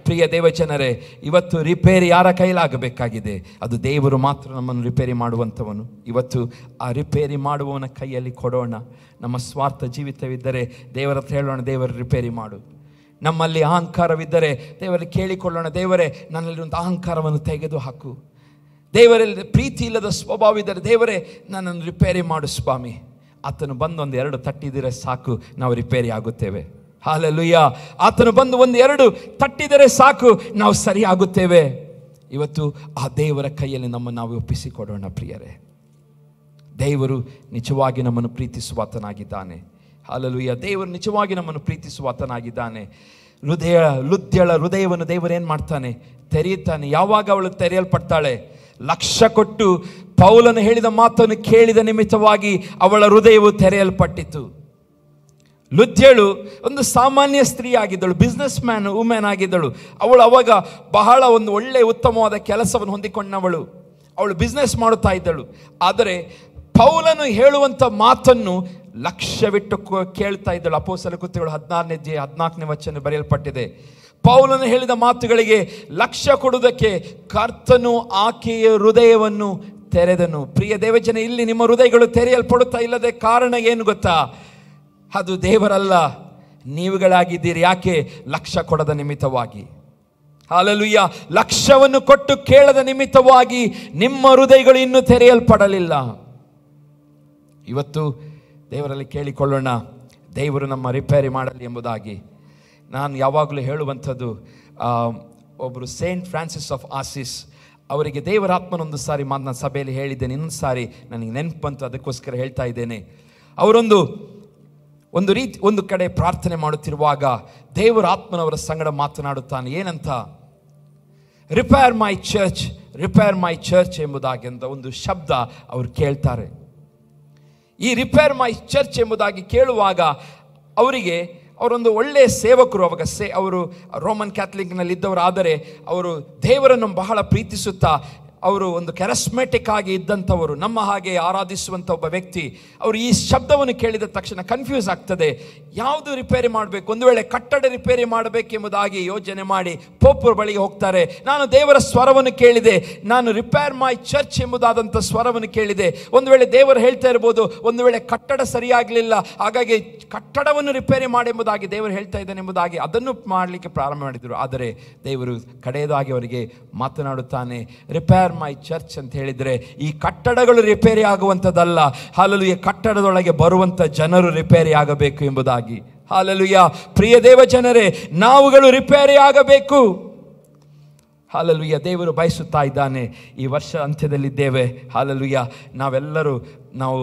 ಪ್ರಿಯ ದೇವಜನರೇ, ಇವತ್ತು ರಿಪೇರಿ ಯಾರ ಕೈಲಾಗಬೇಕಾಗಿದೆ? ಅದು ದೇವರು ಮಾತ್ರ ನಮ್ಮನ್ನು ರಿಪೇರಿ ಮಾಡುವಂಥವನು. ಇವತ್ತು ಆ ರಿಪೇರಿ ಮಾಡುವವನ ಕೈಯಲ್ಲಿ ಕೊಡೋಣ. ನಮ್ಮ ಸ್ವಾರ್ಥ ಜೀವಿತವಿದ್ದರೆ ದೇವರ ಹತ್ರ ಹೇಳೋಣ, ದೇವರು ರಿಪೇರಿ ಮಾಡು. ನಮ್ಮಲ್ಲಿ ಅಹಂಕಾರವಿದ್ದರೆ ದೇವರಲ್ಲಿ ಕೇಳಿಕೊಳ್ಳೋಣ, ದೇವರೇ ನನ್ನಲ್ಲಿರುವಂಥ ಅಹಂಕಾರವನ್ನು ತೆಗೆದು ಹಾಕು. ದೇವರಲ್ಲಿ ಪ್ರೀತಿ ಇಲ್ಲದ ಸ್ವಭಾವ ಇದ್ದರೆ ದೇವರೇ ನನ್ನನ್ನು ರಿಪೇರಿ ಮಾಡು ಸ್ವಾಮಿ. ಆತನು ಬಂದು 1-2 ತಟ್ಟಿದರೆ ಸಾಕು, ನಾವು ರಿಪೇರಿ ಆಗುತ್ತೇವೆ. ಹಾಲೆಲೂಯ. ಆತನು ಬಂದು 1-2 ತಟ್ಟಿದರೆ ಸಾಕು, ನಾವು ಸರಿ ಆಗುತ್ತೇವೆ. ಇವತ್ತು ಆ ದೇವರ ಕೈಯಲ್ಲಿ ನಾವು ಒಪ್ಪಿಸಿಕೊಡೋಣ. ಪ್ರಿಯರೇ, ದೇವರು ನಿಜವಾಗಿ ನಮ್ಮನ್ನು ಪ್ರೀತಿಸುವಾತನಾಗಿದ್ದಾನೆ. ಹಾಲೆಲೂಯ. ದೇವರು ನಿಜವಾಗಿ ನಮ್ಮನ್ನು ಪ್ರೀತಿಸುವಾತನಾಗಿದ್ದಾನೆ. ಲುದ್ಯಳ ಹೃದಯವನ್ನು ದೇವರೇನು ಮಾಡ್ತಾನೆ? ತೆರೆಯುತ್ತಾನೆ. ಯಾವಾಗ ಅವಳು ತೆರೆಯಲ್ಪಡ್ತಾಳೆ? 1,00,000 ಕೊಟ್ಟು ಪೌಲನು ಹೇಳಿದ ಮಾತನ್ನು ಕೇಳಿದ ನಿಮಿತ್ತವಾಗಿ ಅವಳ ಹೃದಯವು ತೆರೆಯಲ್ಪಟ್ಟಿತು. ಲುದ್ಯಳು ಒಂದು ಸಾಮಾನ್ಯ ಸ್ತ್ರೀ ಆಗಿದ್ದಳು, ಬಿಸ್ನೆಸ್ ವುಮೆನ್ ಆಗಿದ್ದಳು. ಅವಳು ಅವಾಗ ಬಹಳ ಒಂದು ಒಳ್ಳೆಯ ಉತ್ತಮವಾದ ಕೆಲಸವನ್ನು ಹೊಂದಿಕೊಂಡವಳು. ಅವಳು ಬಿಸ್ನೆಸ್ ಮಾಡುತ್ತಾ ಇದ್ದಳು. ಆದರೆ ಪೌಲನು ಹೇಳುವಂಥ ಮಾತನ್ನು ಲಕ್ಷ್ಯವಿಟ್ಟು ಕೇಳ್ತಾ ಇದ್ದಳು. ಅಪೊಸ್ತಲರ ಕೃತ್ಯಗಳು 16ನೇ ವಚನ ಬರೆಯಲ್ಪಟ್ಟಿದೆ. ಪೌಲನು ಹೇಳಿದ ಮಾತುಗಳಿಗೆ ಲಕ್ಷ್ಯ ಕೊಡುವುದಕ್ಕೆ ಕರ್ತನು ಆಕೆಯ ಹೃದಯವನ್ನು ತೆರೆದನು. ಪ್ರಿಯ ದೇವಜನ, ಇಲ್ಲಿ ನಿಮ್ಮ ಹೃದಯಗಳು ತೆರೆಯಲ್ಪಡುತ್ತಾ ಇಲ್ಲದೆ ಕಾರಣ ಏನು ಗೊತ್ತಾ? ಅದು ದೇವರಲ್ಲ, ನೀವುಗಳಾಗಿದ್ದೀರಿ. ಯಾಕೆ? ಲಕ್ಷ್ಯ ಕೊಡದ ನಿಮಿತ್ತವಾಗಿ. ಹಾಲೆಲೂಯ. ಲಕ್ಷ್ಯವನ್ನು ಕೊಟ್ಟು ಕೇಳದ ನಿಮಿತ್ತವಾಗಿ ನಿಮ್ಮ ಹೃದಯಗಳು ಇನ್ನೂ ತೆರೆಯಲ್ಪಡಲಿಲ್ಲ. ಇವತ್ತು ದೇವರಲ್ಲಿ ಕೇಳಿಕೊಳ್ಳೋಣ, ದೇವರು ನಮ್ಮ ರಿಪೇರಿ ಮಾಡಲಿ ಎಂಬುದಾಗಿ. ನಾನು ಯಾವಾಗಲೂ ಹೇಳುವಂಥದ್ದು, ಒಬ್ಬರು ಸೇಂಟ್ ಫ್ರಾನ್ಸಿಸ್ ಆಫ್ ಆಸಿಸ್ ಅವರಿಗೆ ದೇವರಾತ್ಮನೊಂದು ಸಾರಿ ನಾನು ಸಭೆಯಲ್ಲಿ ಹೇಳಿದ್ದೇನೆ. ಇನ್ನೊಂದು ಸಾರಿ ನನಗೆ ನೆನಪು ಬಂತು, ಅದಕ್ಕೋಸ್ಕರ ಹೇಳ್ತಾ ಇದ್ದೇನೆ. ಒಂದು ಕಡೆ ಪ್ರಾರ್ಥನೆ ಮಾಡುತ್ತಿರುವಾಗ ದೇವರ ಆತ್ಮನವರ ಸಂಗಡ ಮಾತನಾಡುತ್ತಾನೆ. ಏನಂತ? ರಿಪೇರ್ ಮೈ ಚರ್ಚ್ ಎಂಬುದಾಗಿ ಅಂತ ಒಂದು ಶಬ್ದ ಅವರು ಕೇಳ್ತಾರೆ. ಈ ರಿಪೇರ್ ಮೈ ಚರ್ಚ್ ಎಂಬುದಾಗಿ ಕೇಳುವಾಗ ಅವರಿಗೆ ಅವರೊಂದು ಒಳ್ಳೆಯ ಸೇವಕರು. ಅವಾಗ ಅವರು ರೋಮನ್ ಕ್ಯಾಥಲಿಕ್ನಲ್ಲಿ ಇದ್ದವರು, ಆದರೆ ಅವರು ದೇವರನ್ನು ಬಹಳ ಪ್ರೀತಿಸುತ್ತಾ ಅವರು ಒಂದು ಕೆರಸ್ಮೆಟಿಕ್ ಆಗಿ ಇದ್ದಂಥವರು, ನಮ್ಮ ಹಾಗೆ ಆರಾಧಿಸುವಂಥ ಒಬ್ಬ ವ್ಯಕ್ತಿ. ಅವರು ಈ ಶಬ್ದವನ್ನು ಕೇಳಿದ ತಕ್ಷಣ ಕನ್ಫ್ಯೂಸ್ ಆಗ್ತದೆ, ಯಾವುದು ರಿಪೇರಿ ಮಾಡಬೇಕು. ಒಂದು ವೇಳೆ ಕಟ್ಟಡ ರಿಪೇರಿ ಮಾಡಬೇಕೆಂಬುದಾಗಿ ಯೋಚನೆ ಮಾಡಿ ಪೋಪರ ಬಳಿಗೆ ಹೋಗ್ತಾರೆ. ನಾನು ದೇವರ ಸ್ವರವನ್ನು ಕೇಳಿದೆ, ನಾನು ರಿಪೇರ್ ಮೈ ಚರ್ಚ್ ಎಂಬುದಾದಂಥ ಸ್ವರವನ್ನು ಕೇಳಿದೆ. ಒಂದು ವೇಳೆ ದೇವರು ಹೇಳ್ತಾ ಇರ್ಬೋದು, ಒಂದು ವೇಳೆ ಕಟ್ಟಡ ಸರಿಯಾಗಲಿಲ್ಲ, ಹಾಗಾಗಿ ಕಟ್ಟಡವನ್ನು ರಿಪೇರಿ ಮಾಡೆಂಬುದಾಗಿ ದೇವರು ಹೇಳ್ತಾ ಇದ್ದಾನೆ ಎಂಬುದಾಗಿ ಅದನ್ನು ಮಾಡಲಿಕ್ಕೆ ಪ್ರಾರಂಭ ಮಾಡಿದರು. ಆದರೆ ದೇವರು ಕಡೆಯದಾಗಿ ಅವರಿಗೆ ಮಾತನಾಡುತ್ತಾನೆ, ರಿಪೇರ್ ಮೈ ಚರ್ಚ್ ಅಂತ ಹೇಳಿದರೆ ಈ ಕಟ್ಟಡಗಳು ರಿಪೇರಿ ಆಗುವಂಥದ್ದಲ್ಲ, ಹಾಲೆಲೂಯ, ಕಟ್ಟಡದೊಳಗೆ ಬರುವಂಥ ಜನರು ರಿಪೇರಿ ಆಗಬೇಕು ಎಂಬುದಾಗಿ. ಹಾಲೆಲೂಯ. ಪ್ರಿಯ ದೇವ ಜನರೇ, ನಾವುಗಳು ರಿಪೇರಿ ಆಗಬೇಕು. ಹಾಲೆಲೂಯ. ದೇವರು ಬಯಸುತ್ತಾ ಇದ್ದಾನೆ. ಈ ವರ್ಷ ಅಂತ್ಯದಲ್ಲಿದ್ದೇವೆ. ಹಾಲೆಲೂಯ. ನಾವು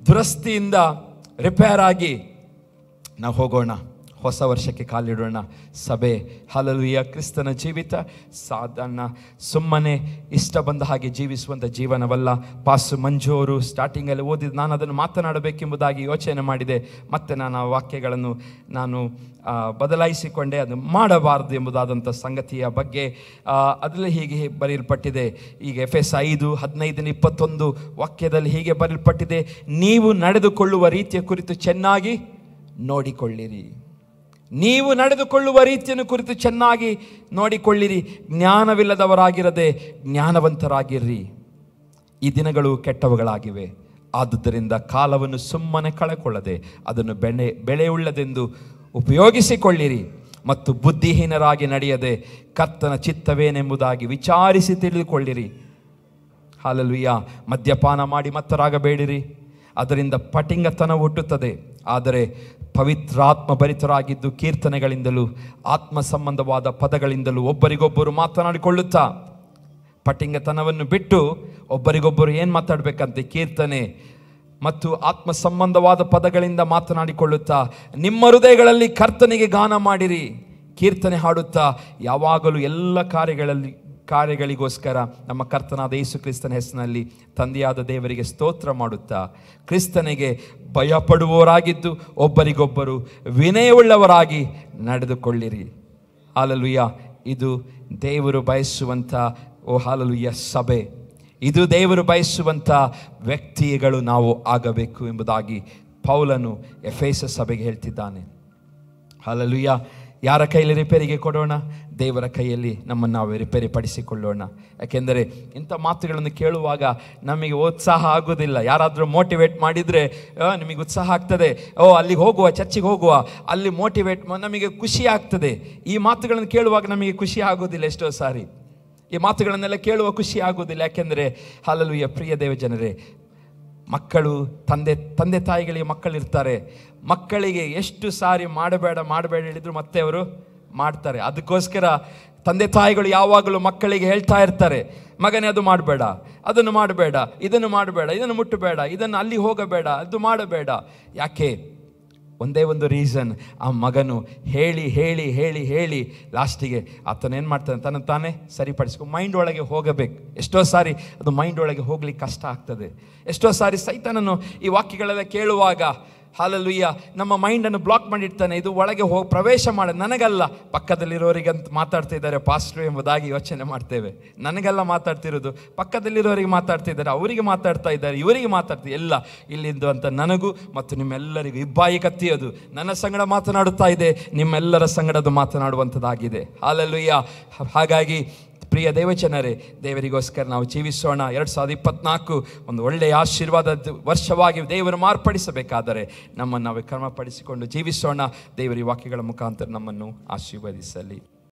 ದುರಸ್ತಿಯಿಂದ ರಿಪೇರ್ ಆಗಿ ನಾವು ಹೋಗೋಣ, ಹೊಸ ವರ್ಷಕ್ಕೆ ಕಾಲಿಡೋಣ. ಸಭೆ, ಹಾಲೆಲೂಯ, ಕ್ರಿಸ್ತನ ಜೀವಿತ ಸಾಧಾರಣ ಸುಮ್ಮನೆ ಇಷ್ಟ ಬಂದ ಹಾಗೆ ಜೀವಿಸುವಂಥ ಜೀವನವಲ್ಲ. ಪಾಸ್ ಮಂಜು ಅವರು ಸ್ಟಾರ್ಟಿಂಗಲ್ಲಿ ಓದಿದ್ದು, ನಾನು ಅದನ್ನು ಮಾತನಾಡಬೇಕೆಂಬುದಾಗಿ ಯೋಚನೆ ಮಾಡಿದೆ. ಮತ್ತೆ ನಾನು ಆ ವಾಕ್ಯಗಳನ್ನು ಬದಲಾಯಿಸಿಕೊಂಡೆ. ಅದು ಮಾಡಬಾರದು ಎಂಬುದಾದಂಥ ಸಂಗತಿಯ ಬಗ್ಗೆ ಅದರಲ್ಲಿ ಹೀಗೆ ಬರೆಯಲ್ಪಟ್ಟಿದೆ. ಈಗ ಎಫೆಸ 5:15-21 ವಾಕ್ಯದಲ್ಲಿ ಹೀಗೆ ಬರೆಯಲ್ಪಟ್ಟಿದೆ, ನೀವು ನಡೆದುಕೊಳ್ಳುವ ರೀತಿಯ ಕುರಿತು ಚೆನ್ನಾಗಿ ನೋಡಿಕೊಳ್ಳಿರಿ. ನೀವು ನಡೆದುಕೊಳ್ಳುವ ರೀತಿಯನ್ನು ಕುರಿತು ಚೆನ್ನಾಗಿ ನೋಡಿಕೊಳ್ಳಿರಿ. ಜ್ಞಾನವಿಲ್ಲದವರಾಗಿರದೆ ಜ್ಞಾನವಂತರಾಗಿರ್ರಿ. ಈ ದಿನಗಳು ಕೆಟ್ಟವುಗಳಾಗಿವೆ. ಆದುದರಿಂದ ಕಾಲವನ್ನು ಸುಮ್ಮನೆ ಕಳೆಕೊಳ್ಳದೆ ಅದನ್ನು ಬೆಳೆಯುಳ್ಳದೆಂದು ಉಪಯೋಗಿಸಿಕೊಳ್ಳಿರಿ. ಮತ್ತು ಬುದ್ಧಿಹೀನರಾಗಿ ನಡೆಯದೆ ಕರ್ತನ ಚಿತ್ತವೇನೆಂಬುದಾಗಿ ವಿಚಾರಿಸಿ ತಿಳಿದುಕೊಳ್ಳಿರಿ. ಹಾಲೆಲೂಯ. ಮದ್ಯಪಾನ ಮಾಡಿ ಮತ್ತರಾಗಬೇಡಿರಿ, ಅದರಿಂದ ಪಟಿಂಗತನ ಹುಟ್ಟುತ್ತದೆ. ಆದರೆ ಪವಿತ್ರಾತ್ಮ ಭರಿತರಾಗಿದ್ದು ಕೀರ್ತನೆಗಳಿಂದಲೂ ಆತ್ಮ ಸಂಬಂಧವಾದ ಪದಗಳಿಂದಲೂ ಒಬ್ಬರಿಗೊಬ್ಬರು ಮಾತನಾಡಿಕೊಳ್ಳುತ್ತಾ, ಪಟಿಂಗತನವನ್ನು ಬಿಟ್ಟು ಒಬ್ಬರಿಗೊಬ್ಬರು ಏನು ಮಾತಾಡಬೇಕಂತೆ? ಕೀರ್ತನೆ ಮತ್ತು ಆತ್ಮ ಸಂಬಂಧವಾದ ಪದಗಳಿಂದ ಮಾತನಾಡಿಕೊಳ್ಳುತ್ತಾ ನಿಮ್ಮ ಹೃದಯಗಳಲ್ಲಿ ಕರ್ತನಿಗೆ ಗಾನ ಮಾಡಿರಿ. ಕೀರ್ತನೆ ಹಾಡುತ್ತಾ ಯಾವಾಗಲೂ ಎಲ್ಲ ಕಾರ್ಯಗಳಿಗೋಸ್ಕರ ನಮ್ಮ ಕರ್ತನಾದ ಯೇಸು ಕ್ರಿಸ್ತನ ಹೆಸರಿನಲ್ಲಿ ತಂದೆಯಾದ ದೇವರಿಗೆ ಸ್ತೋತ್ರ ಮಾಡುತ್ತಾ ಕ್ರಿಸ್ತನಿಗೆ ಭಯಪಡುವವರಾಗಿದ್ದು ಒಬ್ಬರಿಗೊಬ್ಬರು ವಿನಯವುಳ್ಳವರಾಗಿ ನಡೆದುಕೊಳ್ಳಿರಿ. ಹಾಲೆಲೂಯ. ಇದು ದೇವರು ಬಯಸುವಂಥ ಹಾಲೆಲೂಯ ಸಭೆ, ಇದು ದೇವರು ಬಯಸುವಂಥ ವ್ಯಕ್ತಿಗಳು ನಾವು ಆಗಬೇಕು ಎಂಬುದಾಗಿ ಪೌಲನು ಎಫೆಸ ಸಭೆಗೆ ಹೇಳ್ತಿದ್ದಾನೆ. ಹಾಲೆಲೂಯ. ಯಾರ ಕೈಯಲ್ಲಿ ರಿಪೇರಿಗೆ ಕೊಡೋಣ? ದೇವರ ಕೈಯಲ್ಲಿ ನಮ್ಮನ್ನು ನಾವು ರಿಪೇರಿ ಪಡಿಸಿಕೊಳ್ಳೋಣ. ಯಾಕೆಂದರೆ ಇಂಥ ಮಾತುಗಳನ್ನು ಕೇಳುವಾಗ ನಮಗೆ ಉತ್ಸಾಹ ಆಗೋದಿಲ್ಲ. ಯಾರಾದರೂ ಮೋಟಿವೇಟ್ ಮಾಡಿದರೆ ನಿಮಗೆ ಉತ್ಸಾಹ ಆಗ್ತದೆ. ಅಲ್ಲಿಗೆ ಹೋಗುವ, ಚರ್ಚಿಗೆ ಹೋಗುವ, ಅಲ್ಲಿ ಮೋಟಿವೇಟ್ ನಮಗೆ ಖುಷಿ ಆಗ್ತದೆ. ಈ ಮಾತುಗಳನ್ನು ಕೇಳುವಾಗ ನಮಗೆ ಖುಷಿ ಆಗೋದಿಲ್ಲ. ಎಷ್ಟೋ ಸಾರಿ ಈ ಮಾತುಗಳನ್ನೆಲ್ಲ ಕೇಳುವ ಖುಷಿ ಆಗೋದಿಲ್ಲ. ಯಾಕೆಂದರೆ ಹಾಲೆಲೂಯ, ಪ್ರಿಯ ದೇವ ಜನರೇ, ಮಕ್ಕಳು ತಂದೆ ತಾಯಿಗಳಿಗೆ ಮಕ್ಕಳಿರ್ತಾರೆ. ಮಕ್ಕಳಿಗೆ ಎಷ್ಟು ಸಾರಿ ಮಾಡಬೇಡ ಹೇಳಿದ್ರು ಮತ್ತೆ ಅವರು ಮಾಡ್ತಾರೆ. ಅದಕ್ಕೋಸ್ಕರ ತಂದೆ ತಾಯಿಗಳು ಯಾವಾಗಲೂ ಮಕ್ಕಳಿಗೆ ಹೇಳ್ತಾ ಇರ್ತಾರೆ, ಮಗನೇ ಅದು ಮಾಡಬೇಡ, ಅದನ್ನು ಮಾಡಬೇಡ, ಇದನ್ನು ಮಾಡಬೇಡ, ಇದನ್ನು ಮುಟ್ಟಬೇಡ, ಇದನ್ನು ಅಲ್ಲಿ ಹೋಗಬೇಡ, ಅದು ಮಾಡಬೇಡ. ಯಾಕೆ? ಒಂದೇ ಒಂದು ರೀಸನ್, ಆ ಮಗನು ಹೇಳಿ ಹೇಳಿ ಹೇಳಿ ಹೇಳಿ ಲಾಸ್ಟಿಗೆ ಆತನೇನು ಮಾಡ್ತಾನೆ, ತಾನೇ ಸರಿಪಡಿಸ್ಕೊ ಮೈಂಡ್ ಒಳಗೆ ಹೋಗಬೇಕು. ಎಷ್ಟೋ ಸಾರಿ ಅದು ಮೈಂಡ್ ಒಳಗೆ ಹೋಗ್ಲಿಕ್ಕೆ ಕಷ್ಟ ಆಗ್ತದೆ. ಎಷ್ಟೋ ಸಾರಿ ಸೈತಾನನು ಈ ವಾಕ್ಯಗಳೆಲ್ಲ ಕೇಳುವಾಗ ಹಾಲೆಲೂಯ ನಮ್ಮ ಮೈಂಡನ್ನು ಬ್ಲಾಕ್ ಮಾಡಿರ್ತಾನೆ. ಇದು ಒಳಗೆ ಪ್ರವೇಶ ಮಾಡ, ನನಗಲ್ಲ ಪಕ್ಕದಲ್ಲಿರೋರಿಗಂತ ಮಾತಾಡ್ತಾ ಇದ್ದಾರೆ ಪಾಸ್ಟ್ರು ಎಂಬುದಾಗಿ ಯೋಚನೆ ಮಾಡ್ತೇವೆ. ನನಗೆಲ್ಲ ಮಾತಾಡ್ತಿರೋದು, ಪಕ್ಕದಲ್ಲಿರೋರಿಗೆ ಮಾತಾಡ್ತಿದ್ದಾರೆ, ಅವರಿಗೆ ಮಾತಾಡ್ತಾ ಇದ್ದಾರೆ, ಇವರಿಗೆ ಎಲ್ಲ ಇಲ್ಲಿಂದು ಅಂತ ನನಗೂ ಮತ್ತು ನಿಮ್ಮೆಲ್ಲರಿಗೂ ಇಬ್ಬಾಯಿ ಕತ್ತಿಯೋದು. ನನ್ನ ಸಂಗಡ ಮಾತನಾಡುತ್ತಾ ಇದೆ, ನಿಮ್ಮೆಲ್ಲರ ಸಂಗಡದು ಮಾತನಾಡುವಂಥದ್ದಾಗಿದೆ. ಹಾಲೆಲೂಯ. ಹಾಗಾಗಿ ಪ್ರಿಯ ದೇವಜನರೇ, ದೇವರಿಗೋಸ್ಕರ ನಾವು ಜೀವಿಸೋಣ. 2024 ಒಂದು ಒಳ್ಳೆಯ ಆಶೀರ್ವಾದದ ವರ್ಷವಾಗಿ ದೇವರು ಮಾರ್ಪಡಿಸಬೇಕಾದರೆ ನಮ್ಮನ್ನು ನಾವು ಕ್ರಮಪಡಿಸಿಕೊಂಡು ಜೀವಿಸೋಣ. ದೇವರ ವಾಕ್ಯಗಳ ಮುಖಾಂತರ ನಮ್ಮನ್ನು ಆಶೀರ್ವದಿಸಲಿ.